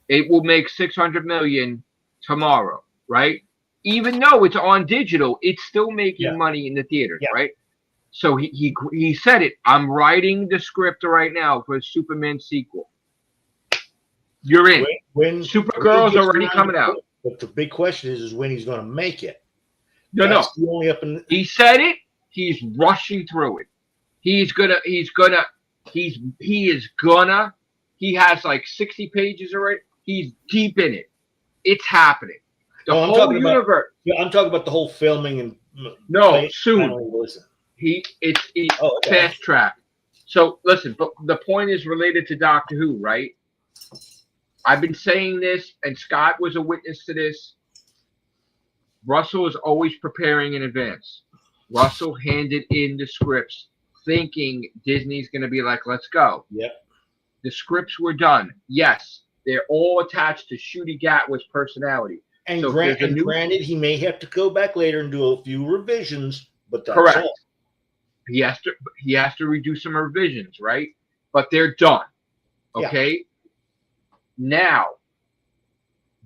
It will make 600 million tomorrow, right? Even though it's on digital, it's still making money in the theaters, right? So he said it. I'm writing the script right now for a Superman sequel. You're in. When Supergirl's already coming out. But the big question is when he's going to make it. No. The only He said it. He's rushing through it. He has like 60 pages already. He's deep in it. It's happening. The whole universe. I'm talking about the whole filming and soon. It's fast track. So listen, but the point is related to Doctor Who, right? I've been saying this, and Scott was a witness to this. Russell is always preparing in advance. Russell handed in the scripts thinking Disney's going to be like, let's go. Yep. The scripts were done. Yes, they're all attached to Ncuti Gatwa's personality. And, granted, he may have to go back later and do a few revisions, but that's correct. all. He has to redo some revisions, right? But they're done. Okay? Yeah. Now,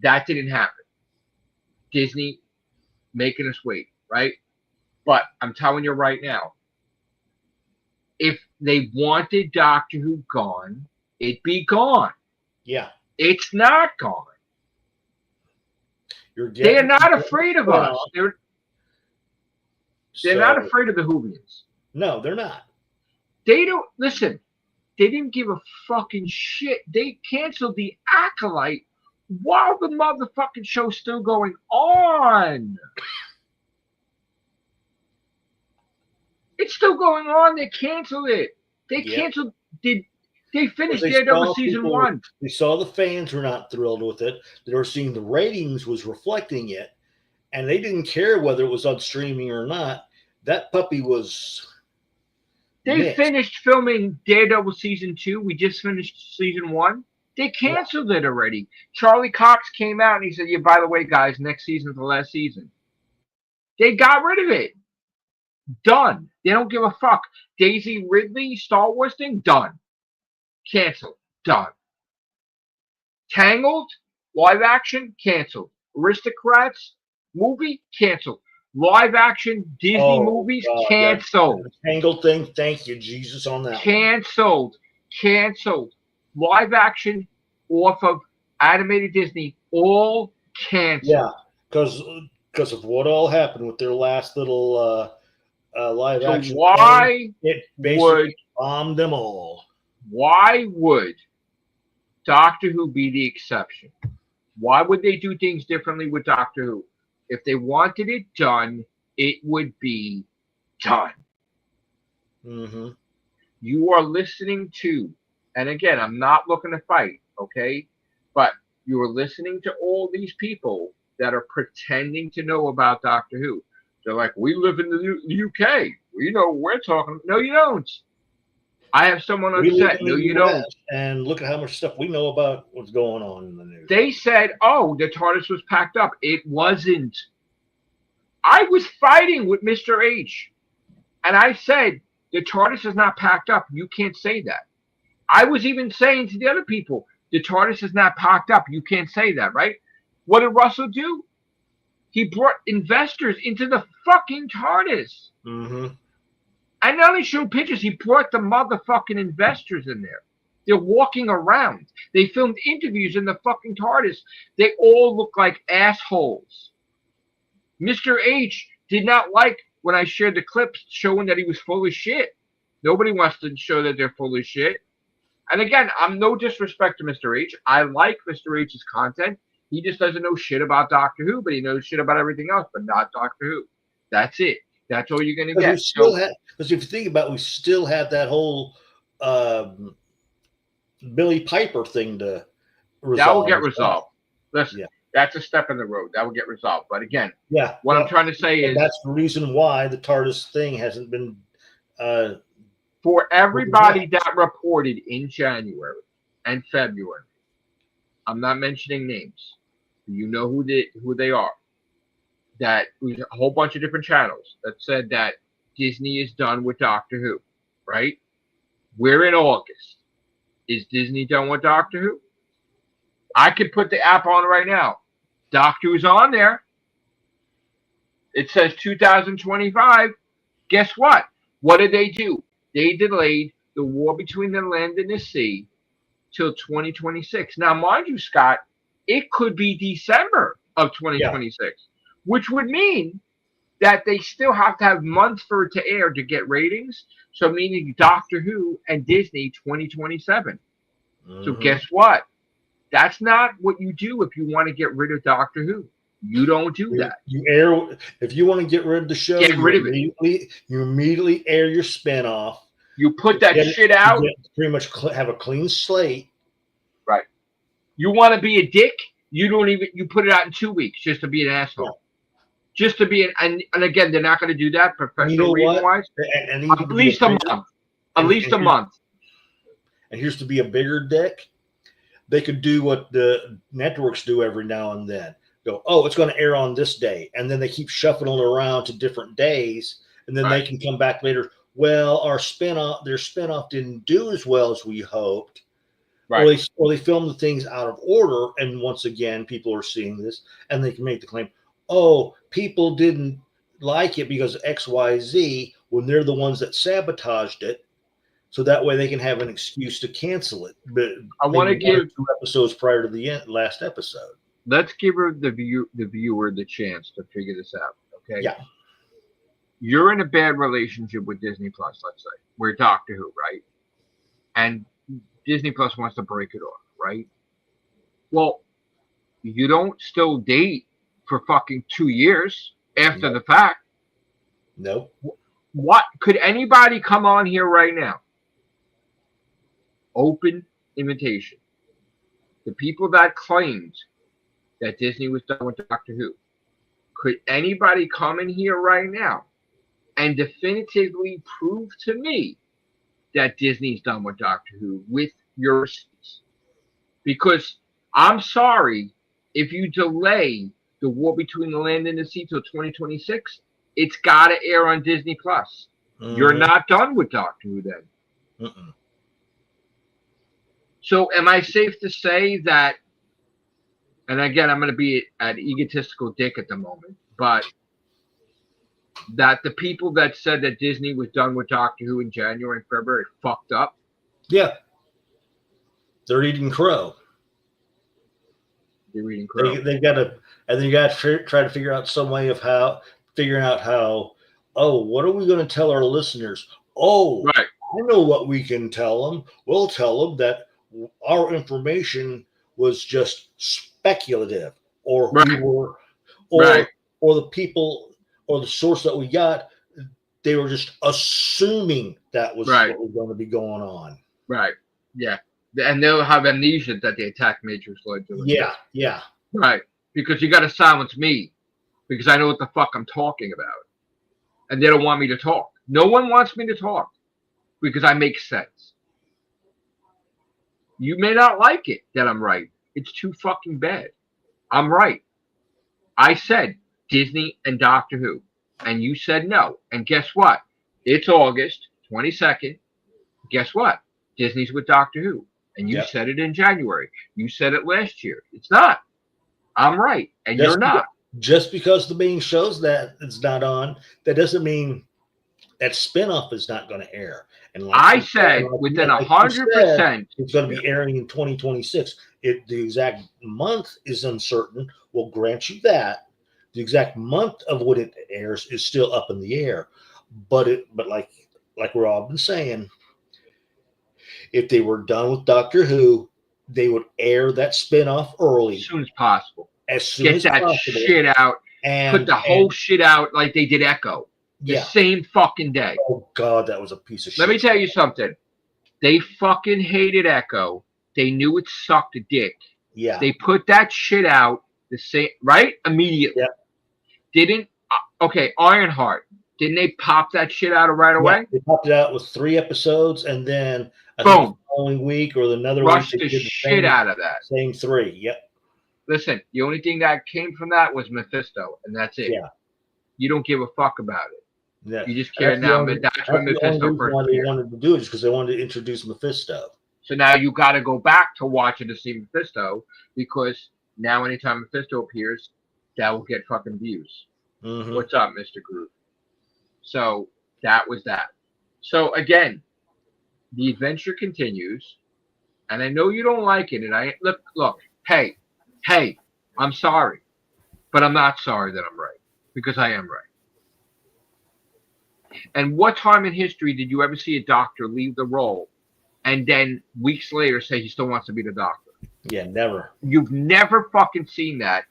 that didn't happen. Disney making us wait, right? But I'm telling you right now, if they wanted Doctor Who gone, it'd be gone. Yeah. It's not gone. They're not afraid of us. They're not afraid of the Whovians. No, they're not. They don't listen. They didn't give a fucking shit. They canceled the Acolyte while the motherfucking show's still going on. It's still going on. They canceled it. They canceled. They finished Daredevil season 1. They saw the fans were not thrilled with it. They were seeing the ratings was reflecting it, and they didn't care whether it was on streaming or not. That puppy was. They finished filming Daredevil season 2. We just finished season 1. They canceled it already. Charlie Cox came out and he said, "Yeah, by the way, guys, next season's the last season." They got rid of it. Done. They don't give a fuck. Daisy Ridley, Star Wars thing, done. Canceled. Done. Tangled, live action, canceled. Aristocrats, movie, canceled. Live action Disney movies, canceled. The Tangled thing, thank you, Jesus, on that. Canceled. Live action off of animated Disney, all canceled. Yeah, because of what all happened with their last little live action. Why it basically bombed them all? Why would Doctor Who be the exception? Why would they do things differently with Doctor Who? If they wanted it done, it would be done. Mm-hmm. You are listening to, and again, I'm not looking to fight, okay? But you are listening to all these people that are pretending to know about Doctor Who. They're like, we live in the UK. We know what we're talking. No, you don't. I have someone on set. No, you don't. And look at how much stuff we know about what's going on in the news. They said, oh, the TARDIS was packed up. It wasn't. I was fighting with Mr. H. And I said, the TARDIS is not packed up. You can't say that. I was even saying to the other people, the TARDIS is not packed up. You can't say that, right? What did Russell do? He brought investors into the fucking TARDIS. Mm-hmm. And not only showed pictures, he brought the motherfucking investors in there. They're walking around. They filmed interviews in the fucking TARDIS. They all look like assholes. Mr. H did not like when I shared the clips showing that he was full of shit. Nobody wants to show that they're full of shit. And again, I'm no disrespect to Mr. H. I like Mr. H's content. He just doesn't know shit about Doctor Who, but he knows shit about everything else, but not Doctor Who. That's it. That's all you're going to get. Because if you think about it, we still have that whole Billy Piper thing to resolve. That will get resolved. Listen, that's a step in the road. That will get resolved. But again, what I'm trying to say is that's the reason why the TARDIS thing hasn't been. For everybody that reported in January and February, I'm not mentioning names. You know who they are. That was a whole bunch of different channels that said that Disney is done with Doctor Who, right? We're in August. Is Disney done with Doctor Who? I could put the app on right now. Doctor Who's on there. It says 2025. Guess what? What did they do? They delayed the war between the land and the sea till 2026. Now, mind you, Scott, it could be December of 2026, which would mean that they still have to have months for it to air to get ratings. So meaning Doctor Who and Disney 2027. So guess what? That's not what you do if you want to get rid of Doctor Who. You don't do that. If you want to get rid of the show, you immediately air your spinoff. You put that shit out. Pretty much have a clean slate. Right. You want to be a dick? You put it out in 2 weeks just to be an asshole. Yeah. Just to be and again, they're not going to do that professional reason wise. At least a month. At least a month. And here's to be a bigger dick. They could do what the networks do every now and then. Go, oh, it's going to air on this day. And then they keep shuffling around to different days. And then they can come back later. Well, their spinoff didn't do as well as we hoped. Right. Or they filmed the things out of order. And once again, people are seeing this and they can make the claim, oh, people didn't like it because XYZ when they're the ones that sabotaged it. So that way they can have an excuse to cancel it. But I want to give 2 episodes prior to the last episode. Let's give the viewer the chance to figure this out. Okay. Yeah. You're in a bad relationship with Disney Plus, let's say. We're Doctor Who, right? And Disney Plus wants to break it off, right? Well, you don't still date for fucking 2 years after the fact. Nope. What could anybody come on here right now? Open invitation. The people that claimed that Disney was done with Doctor Who. Could anybody come in here right now and definitively prove to me that Disney's done with Doctor Who with your receipts? Because I'm sorry, if you delay the war between the land and the sea till 2026, it's got to air on Disney Plus. You're not done with Doctor Who then. So am I safe to say that, and again, I'm going to be an egotistical dick at the moment, but that the people that said that Disney was done with Doctor Who in January and February fucked up? Yeah. They're eating crow. They're eating crow. They've got to, and then you got to try to figure out some way of figuring out how, oh, what are we going to tell our listeners? Oh, right. I know what we can tell them. We'll tell them that our information was just speculative, or we were, or the people or the source that we got, they were just assuming that was what was going to be going on. Right. Yeah. And they'll have amnesia that they attacked Matrix Lloyd. Yeah. Yeah. Right. Because you got to silence me because I know what the fuck I'm talking about. And they don't want me to talk. No one wants me to talk because I make sense. You may not like it that I'm right. It's too fucking bad. I'm right. I said Disney and Doctor Who. And you said no. And guess what? It's August 22nd. Guess what? Disney's with Doctor Who. And you said it in January. You said it last year. It's not. I'm right. And you're not. Just because the main shows that it's not on, that doesn't mean that spinoff is not going to air. And I said within 100%, it's going to be airing in 2026. The exact month is uncertain. We'll grant you that. The exact month of when it airs is still up in the air. But like we're all been saying, if they were done with Doctor Who, they would air that spinoff early, as soon as possible. As soon Get as that possible. shit out. And put the whole shit out like they did Echo. The same fucking day. Oh God, that was a piece of shit. Let me tell you something. They fucking hated Echo. They knew it sucked a dick. Yeah. They put that shit out the same right immediately. Yep. Didn't okay, Ironheart. Didn't they pop that shit out right away? Yeah, they popped it out with 3 episodes, and then I boom, think the following week or another rushed week the shit out of that. Same 3. Yep. Listen, the only thing that came from that was Mephisto, and that's it. Yeah. You don't give a fuck about it. Yeah. You just care now. That's when Mephisto first appeared. They wanted to do it, just because they wanted to introduce Mephisto. So now you got to go back to watching to see Mephisto, because now anytime Mephisto appears, that will get fucking views. Mm-hmm. What's up, Mr. Groove? So that was that. So again, the adventure continues, and I know you don't like it. And I look, hey, I'm sorry, but I'm not sorry that I'm right, because I am right. And what time in history did you ever see a doctor leave the role and then weeks later say he still wants to be the doctor? Yeah, never. You've never fucking seen that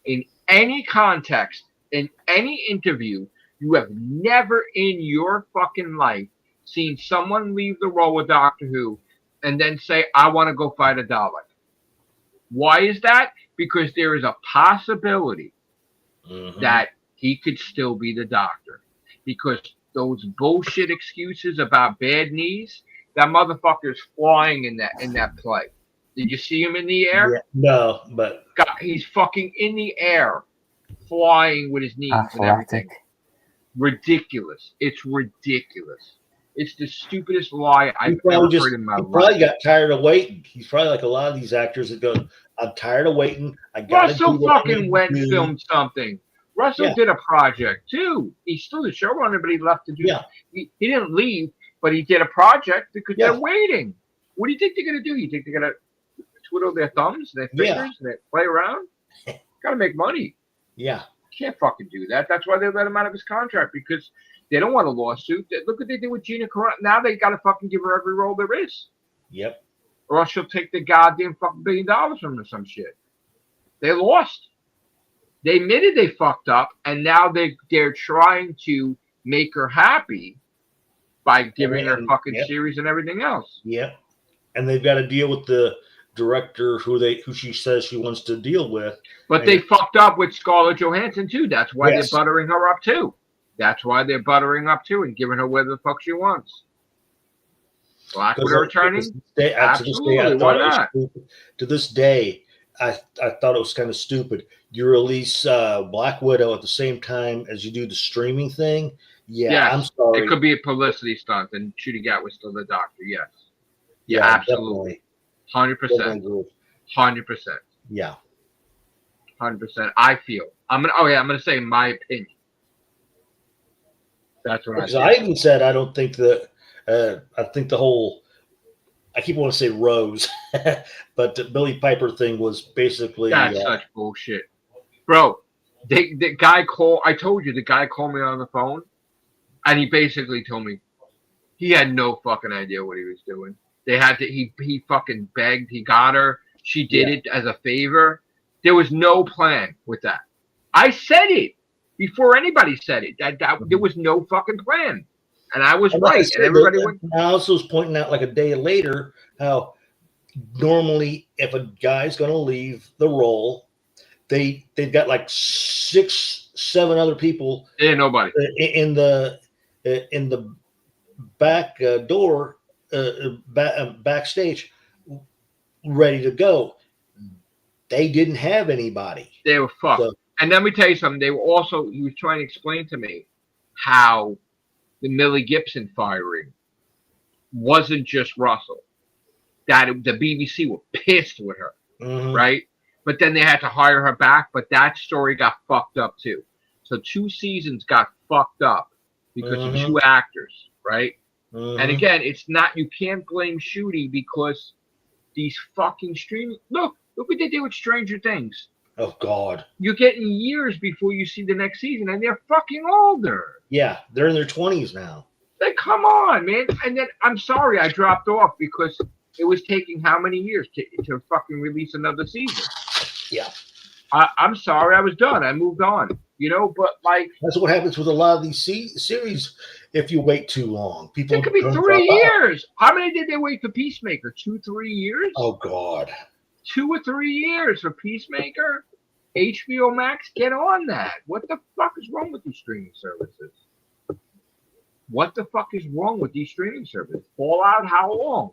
in any context, in any interview. You have never in your fucking life seen someone leave the role of Doctor Who and then say, I want to go fight a Dalek. Why is that? Because there is a possibility that he could still be the doctor. Because those bullshit excuses about bad knees, that motherfucker's flying in that play. Did you see him in the air? Yeah, no, but God, he's fucking in the air, flying with his knees and everything. Ridiculous. It's ridiculous. It's the stupidest lie I've ever heard in my life. He probably got tired of waiting. He's probably like a lot of these actors that go, I'm tired of waiting. Russell fucking went and filmed something. Russell did a project too. He's still the showrunner, but he left to do. Yeah. He didn't leave, but he did a project because they're waiting. What do you think they're gonna do? You think they're gonna twiddle their thumbs, their fingers, and they play around? Gotta make money. Yeah. Can't fucking do that. That's why they let him out of his contract, because they don't want a lawsuit. Look what they did with Gina Carano. Now they got to fucking give her every role there is. Yep. Or else she'll take the goddamn fucking $1 billion from them or some shit. They lost. They admitted they fucked up, and now they're trying to make her happy by giving her fucking series and everything else. Yep. And they've got to deal with the director who she says she wants to deal with. But they fucked up with Scarlett Johansson too. That's why they're buttering her up too. That's why they're buttering up too and giving her whatever the fuck she wants. Black Widow returning? Absolutely, why not? To this day, I thought it was kind of stupid. You release Black Widow at the same time as you do the streaming thing. Yeah, yes. I'm sorry. It could be a publicity stunt, and Shooty Gat was still the doctor. Yes. Yeah, absolutely. 100%. 100%. Yeah. 100%. I feel. I'm gonna say my opinion. That's what I even said I don't think that. I think the whole. I keep wanting to say Rose, but the Billy Piper thing was basically. That's such bullshit, bro. The guy called. I told you the guy called me on the phone, and he basically told me he had no fucking idea what he was doing. They had to. He fucking begged. He got her. She did it as a favor. There was no plan with that. I said it before anybody said it. That there was no fucking plan, and I was right. And everybody went. I also was pointing out like a day later how normally if a guy's going to leave the role, they've got like 6-7 other people. Yeah, nobody in the back door, backstage, ready to go. They didn't have anybody. They were fucked. So, and let me tell you something. They were also. He was trying to explain to me how the Millie Gibson firing wasn't just Russell. That the BBC were pissed with her, right? But then they had to hire her back. But that story got fucked up too. So 2 seasons got fucked up because of two actors, right? Mm-hmm. And again, it's not, you can't blame Shooty because these fucking streaming. Look what they did with Stranger Things. Oh God. You're getting years before you see the next season, and they're fucking older. Yeah, they're in their 20s now. Like, come on, man. And then I'm sorry I dropped off because it was taking how many years to fucking release another season? Yeah. I'm sorry, I was done. I moved on. But like, that's what happens with a lot of these series. If you wait too long, people it could be 3 years. How many did they wait for Peacemaker? 2-3 years? Oh God. 2 or 3 years for Peacemaker? HBO Max, get on that. What the fuck is wrong with these streaming services? What the fuck is wrong with these streaming services? Fallout, how long?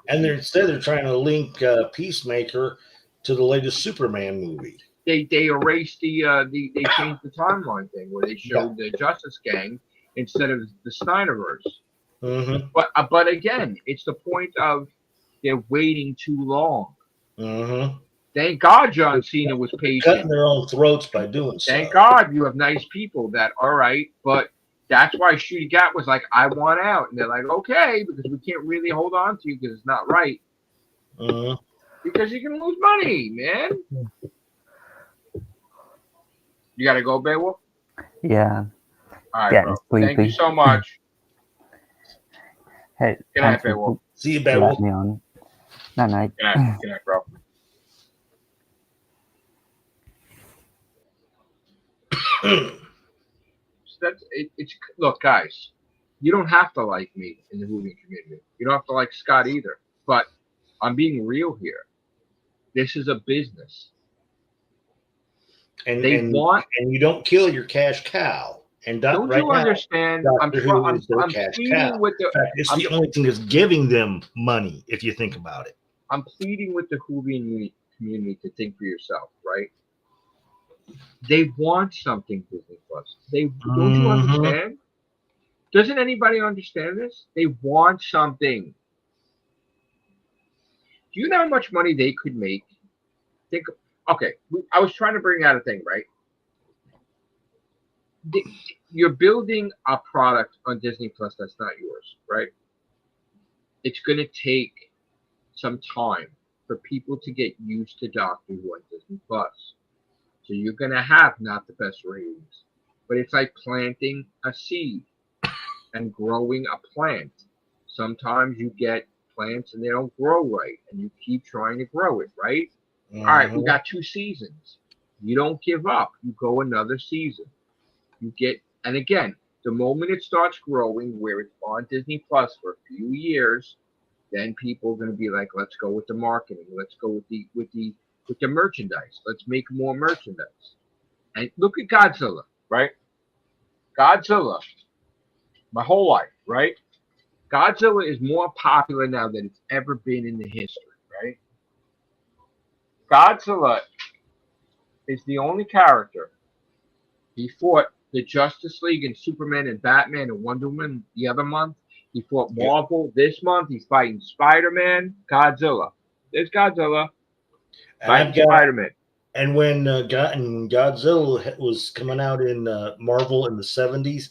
Instead they're trying to link Peacemaker to the latest Superman movie. They erased they changed the timeline thing where they showed the Justice Gang instead of the Snyderverse. Mm-hmm. But again, it's the point of they're waiting too long. Mm-hmm. Thank God John Cena was patient. Cutting their own throats by doing so. Thank God you have nice people that, all right, but that's why Shooty Gat was like, I want out. And they're like, okay, because we can't really hold on to you because it's not right. Mm-hmm. Because you can lose money, man. You got to go, Beowulf? Yeah. All right, bro. Thank you so much. Hey, good night, Beowulf. See you, Beowulf. Me on. No, no. Good night, bro. Look, guys, you don't have to like me in the Whovian community. You don't have to like Scott either. But I'm being real here. This is a business. And you don't kill your cash cow. And don't right you understand? Now, I'm pleading with the. In fact, it's the only thing that's giving them money, if you think about it. I'm pleading with the Whovian community to think for yourself, right? They want something Disney Plus. Don't you understand? Doesn't anybody understand this? They want something. Do you know how much money they could make? I was trying to bring out a thing, right? You're building a product on Disney Plus that's not yours, right? It's going to take some time for people to get used to Doctor Who on Disney Plus. So you're going to have not the best ratings. But it's like planting a seed and growing a plant. Sometimes you get plants and they don't grow right, and you keep trying to grow it, right? Mm-hmm. All right, we got 2 seasons. You don't give up. You go another season. And again, the moment it starts growing, where it's on Disney Plus for a few years, then people are going to be like, let's go with the marketing. Let's go with the merchandise. Let's make more merchandise. And look at Godzilla, right? Godzilla, my whole life, right? Godzilla is more popular now than it's ever been in the history, right? Godzilla is the only character. He fought the Justice League and Superman and Batman and Wonder Woman the other month. He fought Marvel this month. He's fighting Spider-Man, Godzilla. There's Godzilla. Fighting Spider-Man. And when Godzilla was coming out in Marvel in the 70s,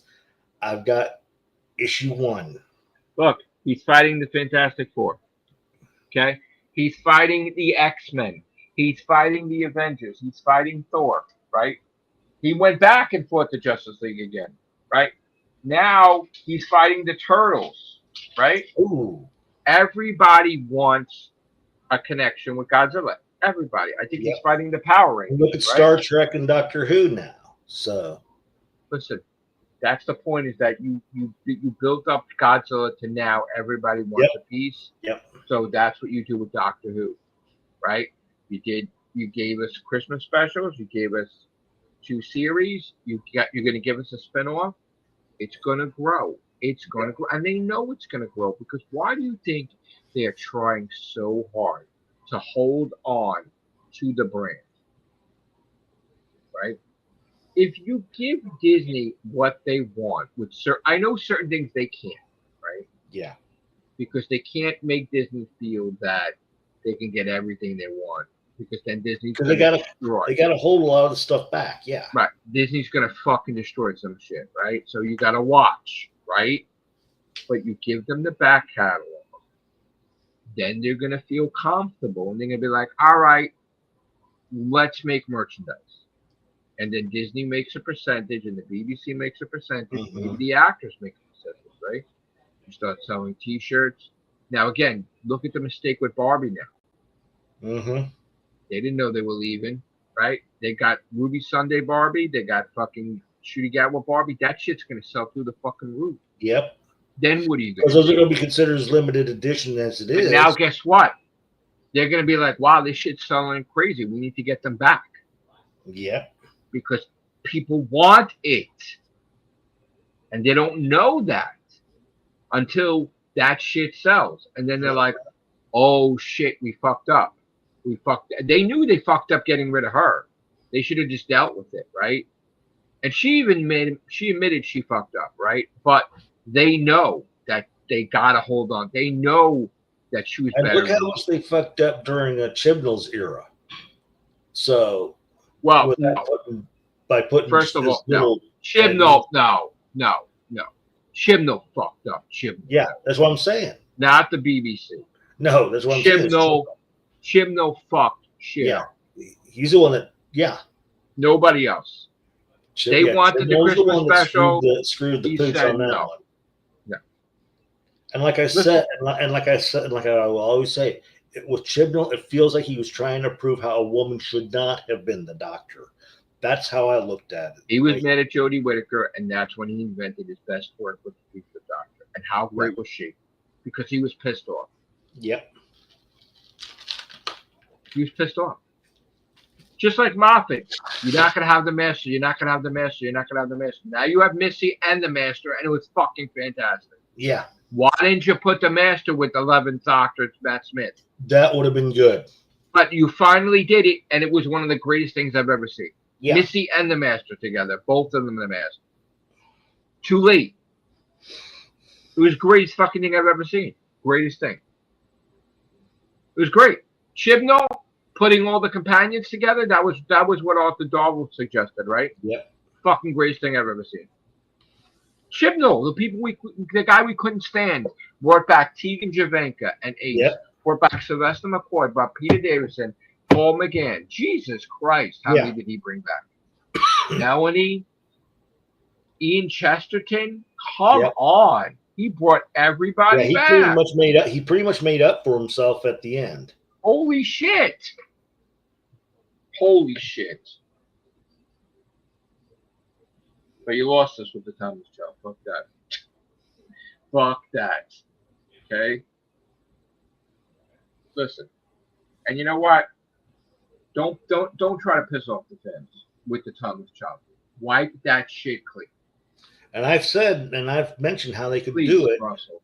I've got issue 1. Look, he's fighting the Fantastic Four. Okay? He's fighting the X-Men. He's fighting the Avengers. He's fighting Thor, right? He went back and fought the Justice League again, right? Now he's fighting the Turtles, right? Ooh. Everybody wants a connection with Godzilla. Everybody. I think he's fighting the Power Rangers. Look at Star Trek and Doctor Who now. So listen, that's the point, is that you built up Godzilla to now everybody wants a piece. Yep. So that's what you do with Doctor Who, right? You gave us Christmas specials, you gave us 2 series, you're going to give us a spinoff. It's going to grow. It's going to grow. And they know it's going to grow, because why do you think they're trying so hard to hold on to the brand? Right? If you give Disney what they want, I know certain things they can't, right? Yeah. Because they can't make Disney feel that they can get everything they want. because then Disney's Because going they to got destroy. to hold a lot of the stuff back. Yeah. Right. Disney's going to fucking destroy some shit, right? So you got to watch, right? But you give them the back catalog. Then they're going to feel comfortable. And they're going to be like, all right, let's make merchandise. And then Disney makes a percentage and the BBC makes a percentage. Mm-hmm. Maybe the actors make a percentage, right? You start selling T-shirts. Now, again, look at the mistake with Barbie now. Mm-hmm. They didn't know they were leaving, right? They got Ruby Sunday Barbie. They got fucking Shooty Gatwa Barbie. That shit's going to sell through the fucking roof. Yep. Then what are you going to do? Because those are going to be considered as limited edition as it is. And now guess what? They're going to be like, wow, this shit's selling crazy. We need to get them back. Yep. Because people want it. And they don't know that until that shit sells. And then they're like, oh shit, we fucked up. They knew they fucked up getting rid of her. They should have just dealt with it, right? And she admitted she fucked up, right? But they know that they gotta hold on. They know that she was better. Look how much they fucked up during Chibnall's era. So, well, by putting first of all, no. Chibnall, no. Chibnall fucked up. Chibnall. Yeah, that's what I'm saying. Not the BBC. No, that's what I'm saying. Chibnall fucked shit. Yeah, he's the one that. Yeah, nobody else. They wanted the Christmas special. Screwed the pooch on that no. one. Yeah. And like I said, and like I will always say, with Chibnall, it feels like he was trying to prove how a woman should not have been the doctor. That's how I looked at it. He was mad at Jodie Whittaker, and that's when he invented his best work with the doctor. And how great was she? Because he was pissed off. Yep. He was pissed off. Just like Moffat. You're not going to have the master. You're not going to have the master. You're not going to have the master. Now you have Missy and the master, and it was fucking fantastic. Yeah. Why didn't you put the master with the 11th Doctor, Matt Smith? That would have been good. But you finally did it, and it was one of the greatest things I've ever seen. Yeah. Missy and the master together. Both of them the master. Too late. It was the greatest fucking thing I've ever seen. Greatest thing. It was great. Chibnall putting all the companions together, that was what Arthur Darvill suggested, right? Yep. Fucking greatest thing I've ever seen. Chibnall, the guy we couldn't stand, brought back Tegan Javanka and Ace. Yep. Brought back Sylvester McCoy, brought Peter Davison, Paul McGann. Jesus Christ, how many did he bring back? Melanie, Ian Chesterton, come on. He brought everybody back. He pretty much made up for himself at the end. Holy shit. Holy shit. But you lost us with the Thomas Show. Fuck that. Fuck that. Okay? Listen. And you know what? Don't try to piss off the fans with the Thomas Show. Wipe that shit clean. And I've said, and I've mentioned how they could Please, do it. Russell.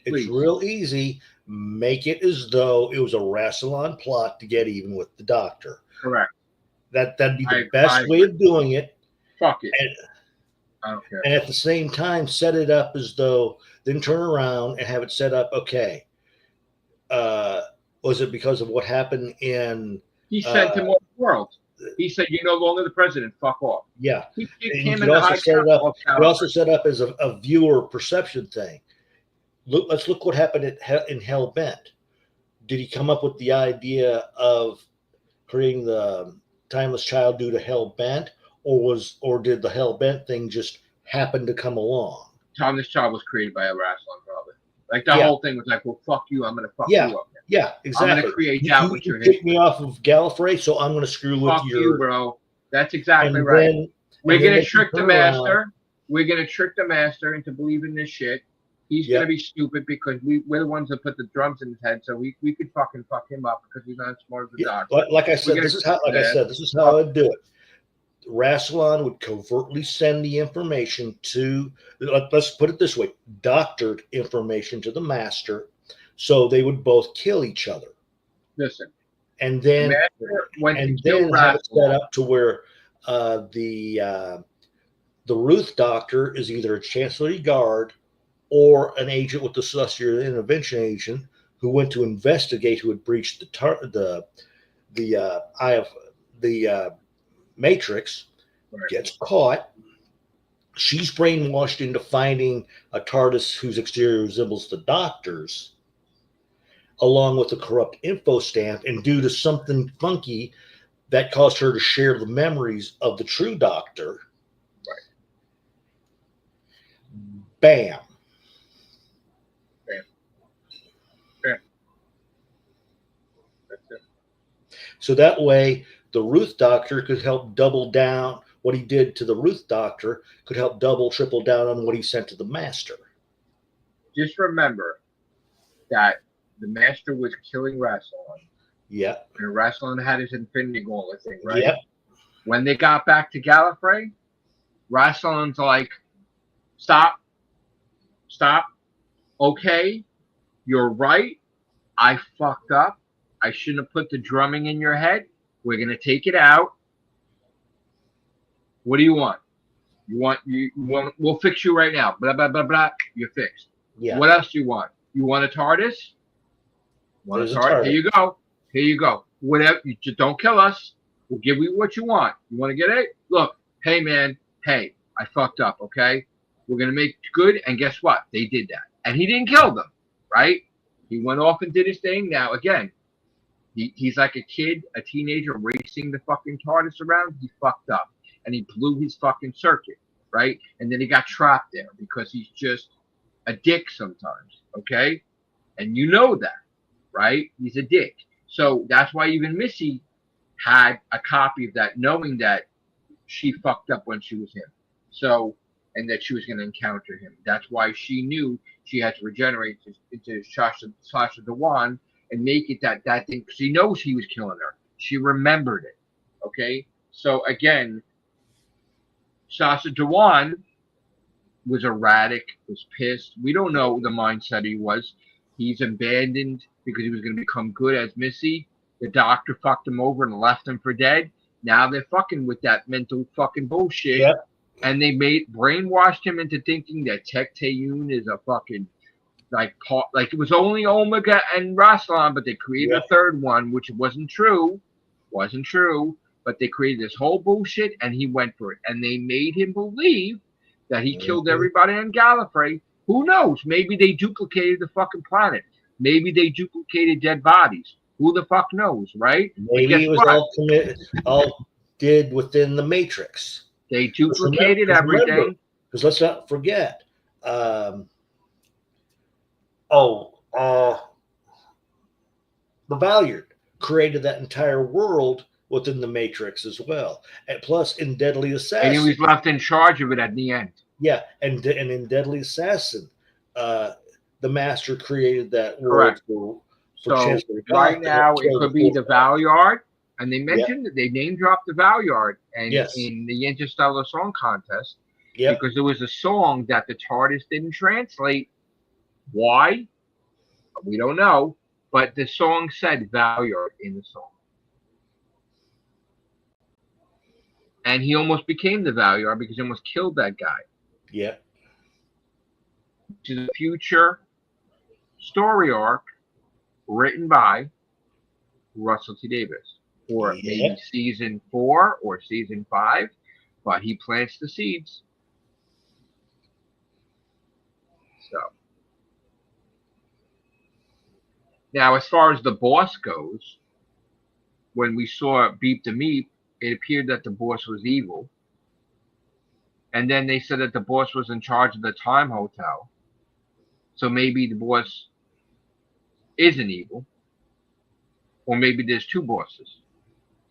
It's real easy. Make it as though it was a Rassilon plot to get even with the doctor. Correct. That'd be the best way of doing it. Fuck it. I don't care. And at the same time, set it up as though, then turn around and have it set up. Okay. Was it because of what happened in? He sent him off the world. He said, "You're no longer the president. Fuck off." Yeah. He also set up as a viewer perception thing. Let's look what happened in Hell Bent. Did he come up with the idea of creating the Timeless Child due to Hell Bent, or did the Hell Bent thing just happen to come along? Timeless Child was created by a wrestling brother. Like the whole thing was like, "Well, fuck you. I'm gonna fuck you up." Yeah, exactly. I'm gonna create that with your kick me off of Gallifrey, so I'm gonna screw with fuck you, bro. That's exactly right. We're gonna trick the master. We're gonna trick the master into believing this shit. He's gonna be stupid because we're the ones that put the drums in his head, so we could fucking fuck him up because he's not as smart as the doctor. Like I said, this is how I'd do it. Rassilon would covertly send the information to, let's put it this way, doctored information to the master, so they would both kill each other. Listen, and then have it set up to where the Ruth doctor is either a Chancellery Guard or an agent with the Celestial Intervention agent who went to investigate who had breached the eye of the Matrix, Right. gets caught. She's brainwashed into finding a TARDIS whose exterior resembles the Doctor's, along with a corrupt info stamp, and due to something funky that caused her to share the memories of the true Doctor. Right. Bam. That's it. So that way, the Ruth Doctor could help double down what he did to the Ruth Doctor, could help double, triple down on what he sent to the Master. Just remember that the Master was killing Rassilon. Yep. And Rassilon had his Infinity Gauntlet thing, right? Yep. When they got back to Gallifrey, Rassilon's like, stop. Okay, you're right. I fucked up. I shouldn't have put the drumming in your head. We're going to take it out. What do you want? You want, we'll fix you right now. Blah, blah, blah, blah. You're fixed. Yeah. What else do you want? You want a TARDIS? There's a TARDIS. Here you go. Here you go. Whatever. You just don't kill us. We'll give you what you want. You want to get it? Look, hey, man. Hey, I fucked up, okay? We're going to make good. And guess what? They did that. And he didn't kill them, right? He went off and did his thing. Now, again, he's like a kid, a teenager racing the fucking TARDIS around. He fucked up. And he blew his fucking circuit, right? And then he got trapped there because he's just a dick sometimes, okay? And you know that, right? He's a dick. So that's why even Missy had a copy of that, knowing that she fucked up when she was him. So, and that she was going to encounter him. That's why she knew she had to regenerate into Sasha Dewan and make it that thing. She knows he was killing her. She remembered it, okay? So again, Sasha Dewan was erratic, was pissed. We don't know the mindset he was. He's abandoned because he was going to become good as Missy. The Doctor fucked him over and left him for dead. Now they're fucking with that mental fucking bullshit. Yep. And they brainwashed him into thinking that Tech Tayun is a fucking like it was only Omega and Rassilon, but they created a third one, which wasn't true. But they created this whole bullshit, and he went for it. And they made him believe that he killed everybody on Gallifrey. Who knows? Maybe they duplicated the fucking planet. Maybe they duplicated dead bodies. Who the fuck knows, right? Maybe it was all did within the Matrix. They duplicated everything. Because let's not forget, the Valyard created that entire world within the Matrix as well, and plus in Deadly Assassin, and he was left in charge of it at the end. Yeah, and in Deadly Assassin, the Master created that world for Chancellor. Right now, it could be the Valyard, and they mentioned that they name dropped the Valyard, and in the Interstellar Song Contest, because there was a song that the TARDIS didn't translate. Why? We don't know, but the song said Valyard in the song. And he almost became the Valyard because he almost killed that guy. Yeah. Which is a future story arc written by Russell T. Davies. Or maybe season 4 or season 5. But he plants the seeds. So. Now, as far as the boss goes, when we saw Beep the Meep, it appeared that the boss was evil. And then they said that the boss was in charge of the Time Hotel. So maybe the boss isn't evil. Or maybe there's two bosses.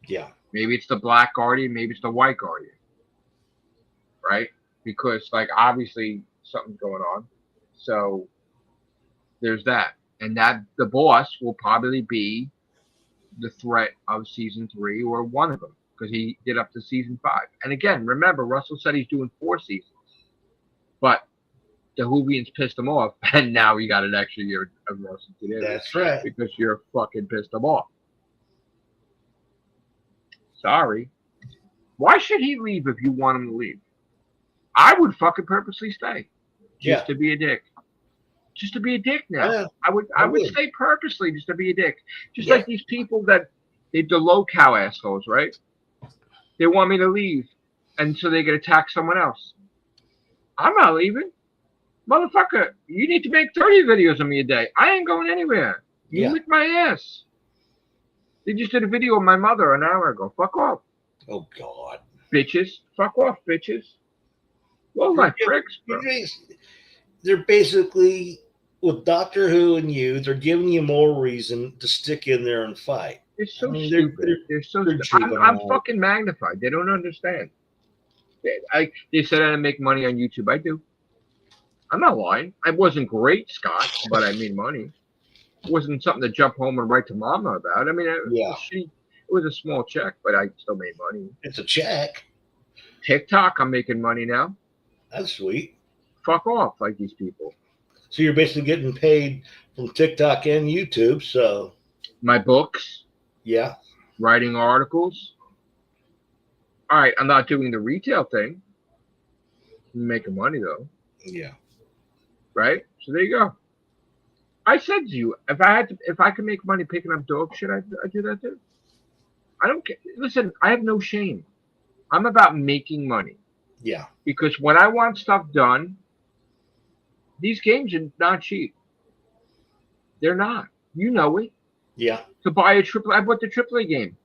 Yeah. Maybe it's the Black Guardian, maybe it's the White Guardian. Right? Because, like, obviously something's going on. So there's that. And that the boss will probably be the threat of season 3 or one of them. Because he did up to season 5. And again, remember, Russell said he's doing 4 seasons. But the Whovians pissed him off, and now he got an extra year of Russell today. That's right. Because you're fucking pissed him off. Sorry. Why should he leave if you want him to leave? I would fucking purposely stay. Just to be a dick. Just to be a dick now. Yeah, I would stay purposely just to be a dick. Just like these people that They're the low cow assholes, right? They want me to leave, and so they can attack someone else. I'm not leaving. Motherfucker, you need to make 30 videos of me a day. I ain't going anywhere. You Yeah. lick my ass. They just did a video of my mother an hour ago. Fuck off, Oh God. bitches. Fuck off, bitches. Well, my pricks, bro. They're basically with Doctor Who and you. They're giving you more reason to stick in there and fight. They're so I mean, stupid. They're so they're stupid. I'm juvenile. fucking magnified. They don't understand. They said I make money on YouTube. I do. I'm not lying. I wasn't great, Scott, but I made money. It wasn't something to jump home and write to mama about. I mean, Yeah. it was a small check, but I still made money. It's a check. TikTok, I'm making money now. That's sweet. Fuck off, like these people. So you're basically getting paid from TikTok and YouTube. So My books, yeah. writing articles. All right, I'm not doing the retail thing. I'm making money though, Yeah. right? So there you go. I said to you, if I could make money picking up dog shit, I'd do that too. I don't care. Listen, I have no shame. I'm about making money Yeah. because when I want stuff done, these games are not cheap. They're not. You know it. Yeah. To buy a triple, I bought the AAA game.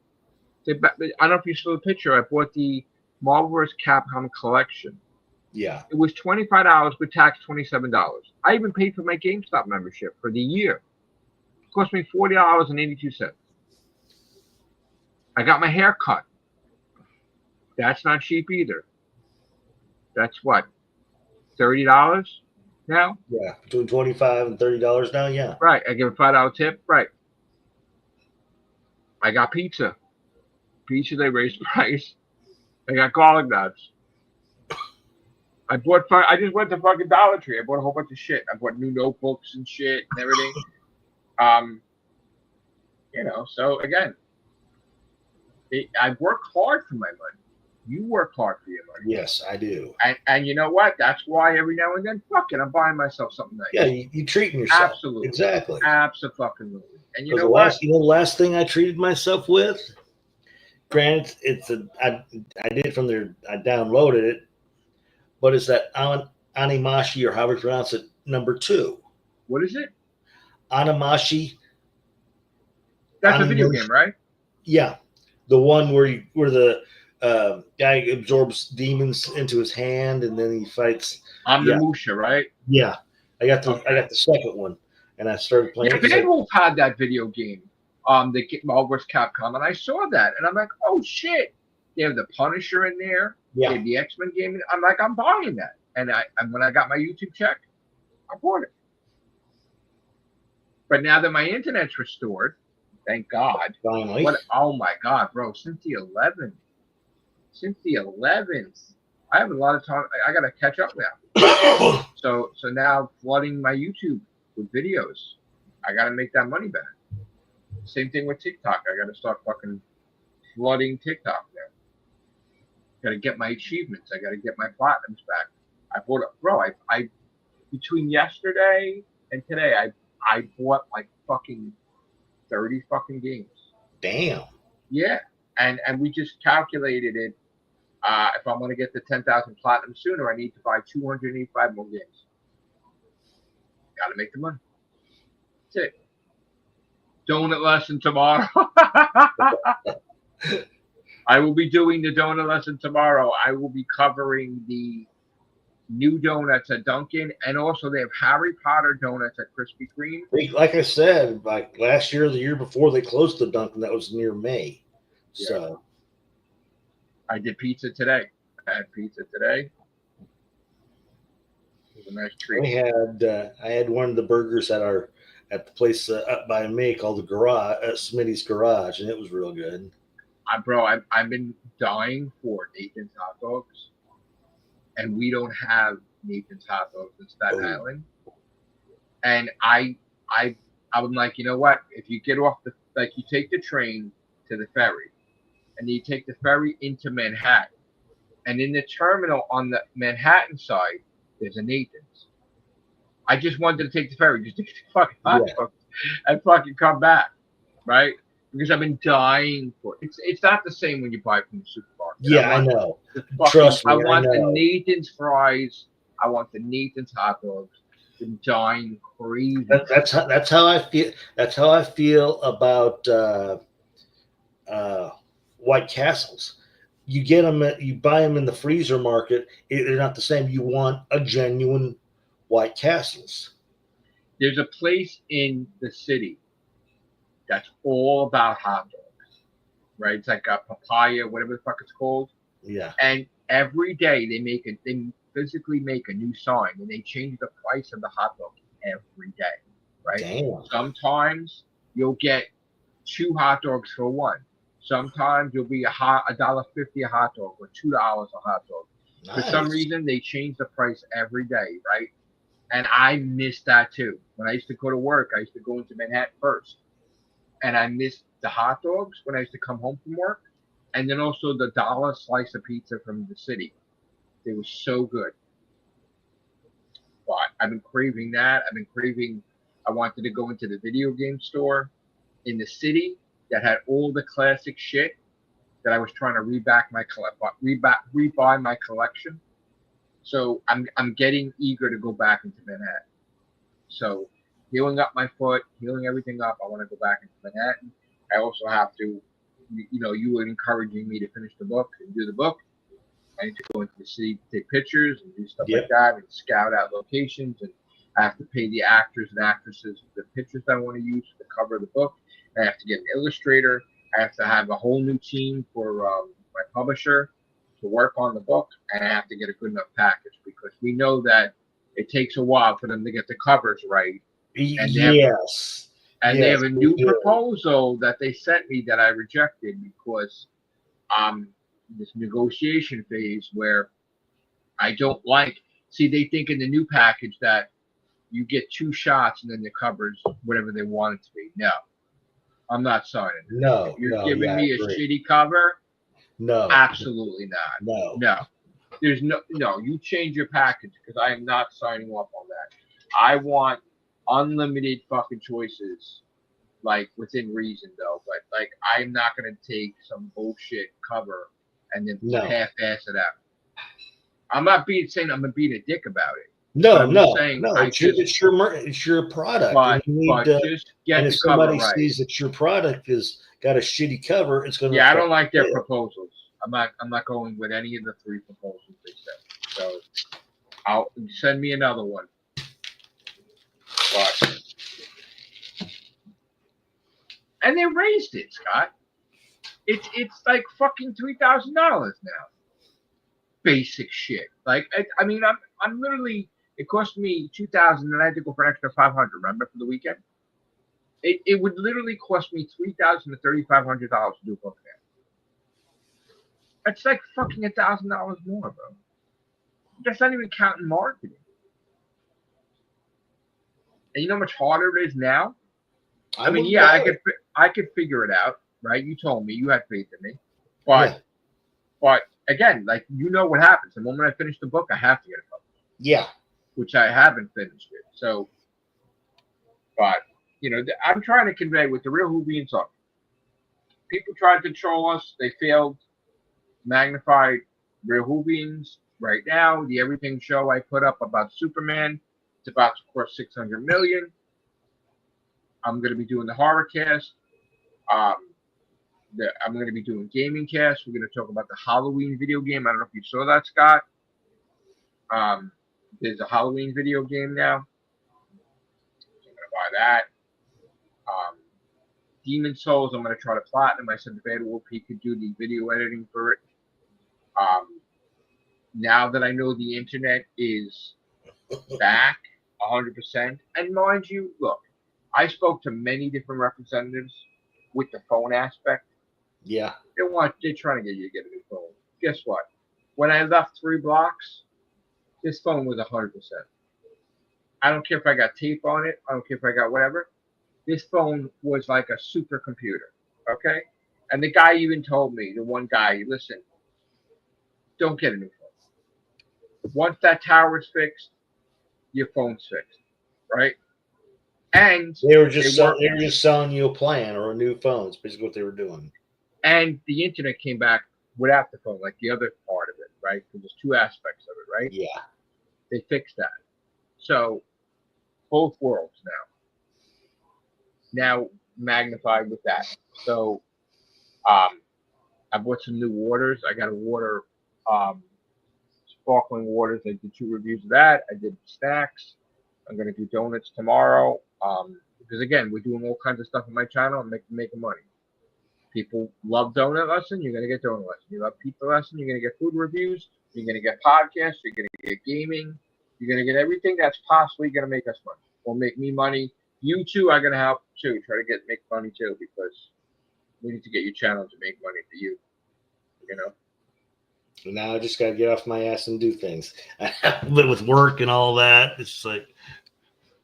I don't know if you saw the picture. I bought the Marvel vs. Capcom collection. Yeah. It was $25 with tax, $27. I even paid for my GameStop membership for the year. It cost me $40.82. I got my hair cut. That's not cheap either. That's what, $30 now? Yeah. Between $25 and $30 now. Yeah. Right. I give a $5 tip. Right. I got pizza. Pizza, they raised the price. I got garlic knots. I just went to fucking Dollar Tree. I bought a whole bunch of shit. I bought new notebooks and shit and everything. So again, I work hard for my money. You work hard for your money. Yes, I do. And you know what? That's why every now and then, fuck it, I'm buying myself something nice. Yeah, you treating yourself. Absolutely. Exactly. Absolutely. And you know the what? the last thing I treated myself with, granted, I did it from there, I downloaded it, but it's that Animashi, or however you pronounce it, #2. What is it? Animashi. That's a video game, right? Yeah. The one where the guy absorbs demons into his hand and then he fights. Musha, right? Yeah. I got the second one and I started playing it. Van Wolf had that video game, the Marvel vs. Capcom, and I saw that and I'm like, oh shit. They have the Punisher in there. Yeah. They have the X-Men game. I'm like, I'm buying that. And when I got my YouTube check, I bought it. But now that my internet's restored, thank God. Finally. Oh my God, bro! Since the 11th, I have a lot of time. I gotta catch up now. So now flooding my YouTube with videos. I gotta make that money back. Same thing with TikTok. I gotta start fucking flooding TikTok now. Gotta get my achievements. I gotta get my platinums back. I bought it, bro. I between yesterday and today, I bought like fucking 30 fucking games. Damn. Yeah, and we just calculated it. If I want to get the 10,000 platinum sooner, I need to buy 285 more games. Got to make the money. That's it. Donut lesson tomorrow. I will be doing the donut lesson tomorrow. I will be covering the new donuts at Dunkin', and also they have Harry Potter donuts at Krispy Kreme. Like I said, like last year or the year before, they closed the Dunkin'. That was near May. Yeah. So I did pizza today. I had pizza today. It was a nice treat. I had one of the burgers at the place up by me called the Garage, Smitty's Garage, and it was real good. I've been dying for Nathan's hot dogs, and we don't have Nathan's hot dogs in Staten Island. And I'm like, you know what? If you get off you take the train to the ferry, and you take the ferry into Manhattan, and in the terminal on the Manhattan side, there's a Nathan's. I just wanted to take the ferry, just to get the fucking hot dogs and fucking come back, right? because I've been dying for it. It's not the same when you buy from the supermarket. Yeah, I know. Trust me, I want I the know. Nathan's fries. I want the Nathan's hot dogs. Been dying crazy. That's how I feel. That's how I feel about White Castles. You get them, you buy them in the freezer market. They're not the same. You want a genuine White Castles. There's a place in the city that's all about hot dogs, right? It's like a papaya, whatever the fuck it's called. Yeah. And every day they physically make a new sign and they change the price of the hot dog every day, right? Damn. Sometimes you'll get 2 hot dogs for one. Sometimes you'll be $1.50 a hot dog or $2 a hot dog. Nice. For some reason, they change the price every day, right? And I miss that too. When I used to go to work, I used to go into Manhattan first, and I missed the hot dogs when I used to come home from work, and then also the dollar slice of pizza from the city. They were so good. But I've been craving that. I wanted to go into the video game store in the city that had all the classic shit that I was trying to rebuy my collection. So I'm getting eager to go back into Manhattan. So healing up my foot, healing everything up. I want to go back into Manhattan. I also have to, you were encouraging me to finish the book and do the book. I need to go into the city, take pictures and do stuff like that, and scout out locations. And I have to pay the actors and actresses the pictures that I want to use for the cover of the book. I have to get an illustrator. I have to have a whole new team for my publisher to work on the book, and I have to get a good enough package because we know that it takes a while for them to get the covers right. And they have a new proposal that they sent me that I rejected because this negotiation phase where I don't like. See, they think in the new package that you get 2 shots and then the covers whatever they want it to be. No, I'm not signing it. No, you're giving me a shitty cover. No, absolutely not. No. There's no. You change your package because I am not signing off on that. I want unlimited fucking choices, like within reason though. But like, I'm not gonna take some bullshit cover and then half-ass it out. I'm not saying I'm gonna be a dick about it. No. It's your product. But just get and the if somebody cover right. sees that your product has got a shitty cover, it's gonna. Yeah, I don't like their proposals. I'm not going with any of the 3 proposals they said. So I'll send me another one. But and they raised it, Scott. It's like fucking $3,000 now. Basic shit. Like I'm literally. It cost me $2,000, and I had to go for an extra $500. Remember for the weekend? It would literally cost me $3,000 to $3,500 to do a book there. It's like fucking $1,000 more, bro. That's not even counting marketing. And you know how much harder it is now? I could figure it out, right? You told me you had faith in me, but again, like what happens the moment I finish the book, I have to get it published. Yeah, which I haven't finished it. So, but I'm trying to convey with the real Whovians are. People tried to troll us, they failed. Magnified real Whovians. Right now, the Everything show I put up about Superman, it's about to cross 600 million. I'm going to be doing the horror cast. I'm going to be doing gaming cast. We're going to talk about the Halloween video game. I don't know if you saw that, Scott. There's a Halloween video game now. So I'm going to buy that. Demon Souls, I'm going to try to platinum. I said the Bad Wolf, he could do the video editing for it. Now that I know the internet is back 100%, and mind you, look, I spoke to many different representatives with the phone aspect. Yeah. They're trying to get you to get a new phone. Guess what? When I left 3 blocks, this phone was 100%. I don't care if I got tape on it. I don't care if I got whatever. This phone was like a supercomputer, okay? And the guy even told me, the one guy, listen, don't get a new phone. Once that tower's fixed, your phone's fixed, right? And They were just were- they were just selling you a plan or a new phone. It's basically what they were doing. and the internet came back without the phone, like the other part of it, right? Because there's two aspects of it, right? Yeah. They fixed that. So both worlds now magnified with that. So I bought some new waters. I got a water, sparkling waters. I did 2 reviews of that. I did snacks. I'm gonna do donuts tomorrow. Because again, we're doing all kinds of stuff on my channel and making money. People love donut lesson, you're gonna get donut lesson. You love pizza lesson, you're gonna get food reviews. You're gonna get podcasts. You're gonna get gaming. You're gonna get everything that's possibly gonna make us money or make me money. You two are gonna help too. Try to make money too, because we need to get your channel to make money for you. You know. So now I just got to get off my ass and do things. But with work and all that, it's like,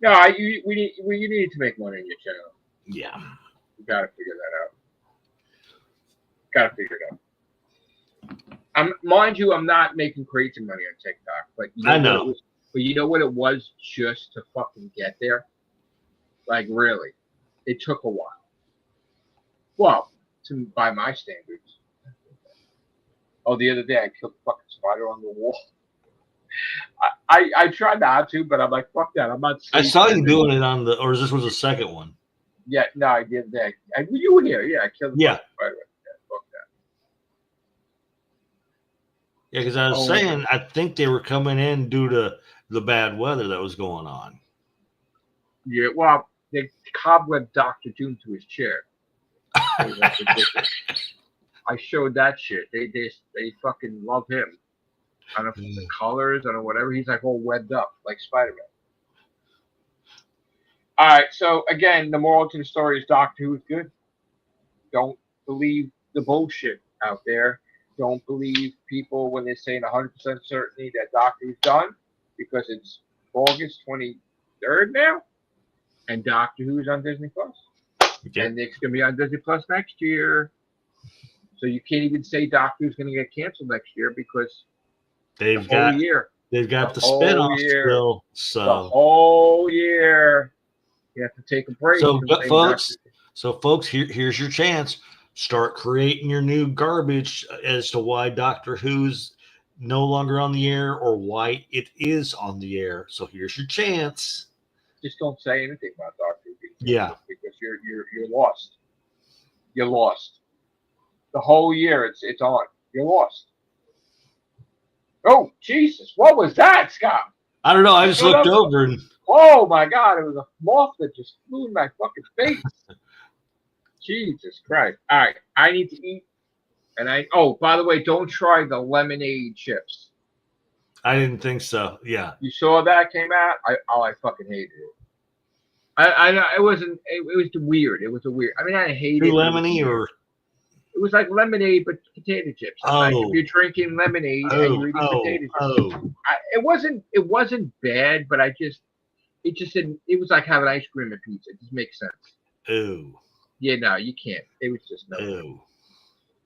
No, you need to make money on your channel. yeah. You gotta figure that out. Gotta figure it out. Mind you, I'm not making crazy money on TikTok, but I know. You know what it was just to fucking get there? Like really, it took a while. Well, by my standards. Oh, the other day I killed a fucking spider on the wall. I tried not to, but I'm like, fuck that. I'm not. I saw you doing it on the, or this was the second one. Yeah, no, I did that. You were here. Yeah, I killed the fucking spider. Yeah, fuck that. Yeah, because I was saying, I think they were coming in due to the bad weather that was going on. Yeah, well, they cobwebbed Dr. Doom to his chair. I showed that shit. They fucking love him. I don't know if it's the colors, I don't know, whatever. He's like all webbed up like Spider-Man. All right, so again, the moral to the story is Doctor Who is good. Don't believe the bullshit out there. Don't believe people when they're saying 100% certainty that Doctor Who's done, because it's August 23rd now, and Doctor Who is on Disney Plus, and it's going to be on Disney Plus next year. So you can't even say Doctor Who's going to get canceled next year, because they've got the spin-off still. So the whole year you have to take a break. So folks, here's your chance. Start creating your new garbage as to why Doctor Who's no longer on the air or why it is on the air. So here's your chance. Just don't say anything about Doctor Who. Yeah, because you're lost. You're lost. The whole year it's on. You're lost. Oh Jesus! What was that, Scott? I don't know. I just looked over and oh my God! It was a moth that just flew in my fucking face. Jesus Christ! All right, I need to eat, and by the way, don't try the lemonade chips. I didn't think so. Yeah, you saw that came out. I fucking hated it. I know it wasn't. It was weird. It was a weird. I mean, I hated it. Lemony or. It was like lemonade, but potato chips. Like if you're drinking lemonade and you're eating potato chips. It wasn't bad, but it just didn't. It was like having ice cream and pizza. It just makes sense. Oh. Yeah, no, you can't. It was just no. Oh.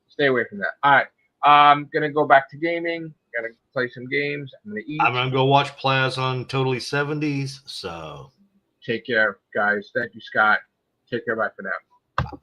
Stay away from that. All right, I'm gonna go back to gaming. Gonna play some games. I'm gonna eat. I'm gonna go watch Plaz on Totally 70s. So take care, guys. Thank you, Scott. Take care. Bye for now.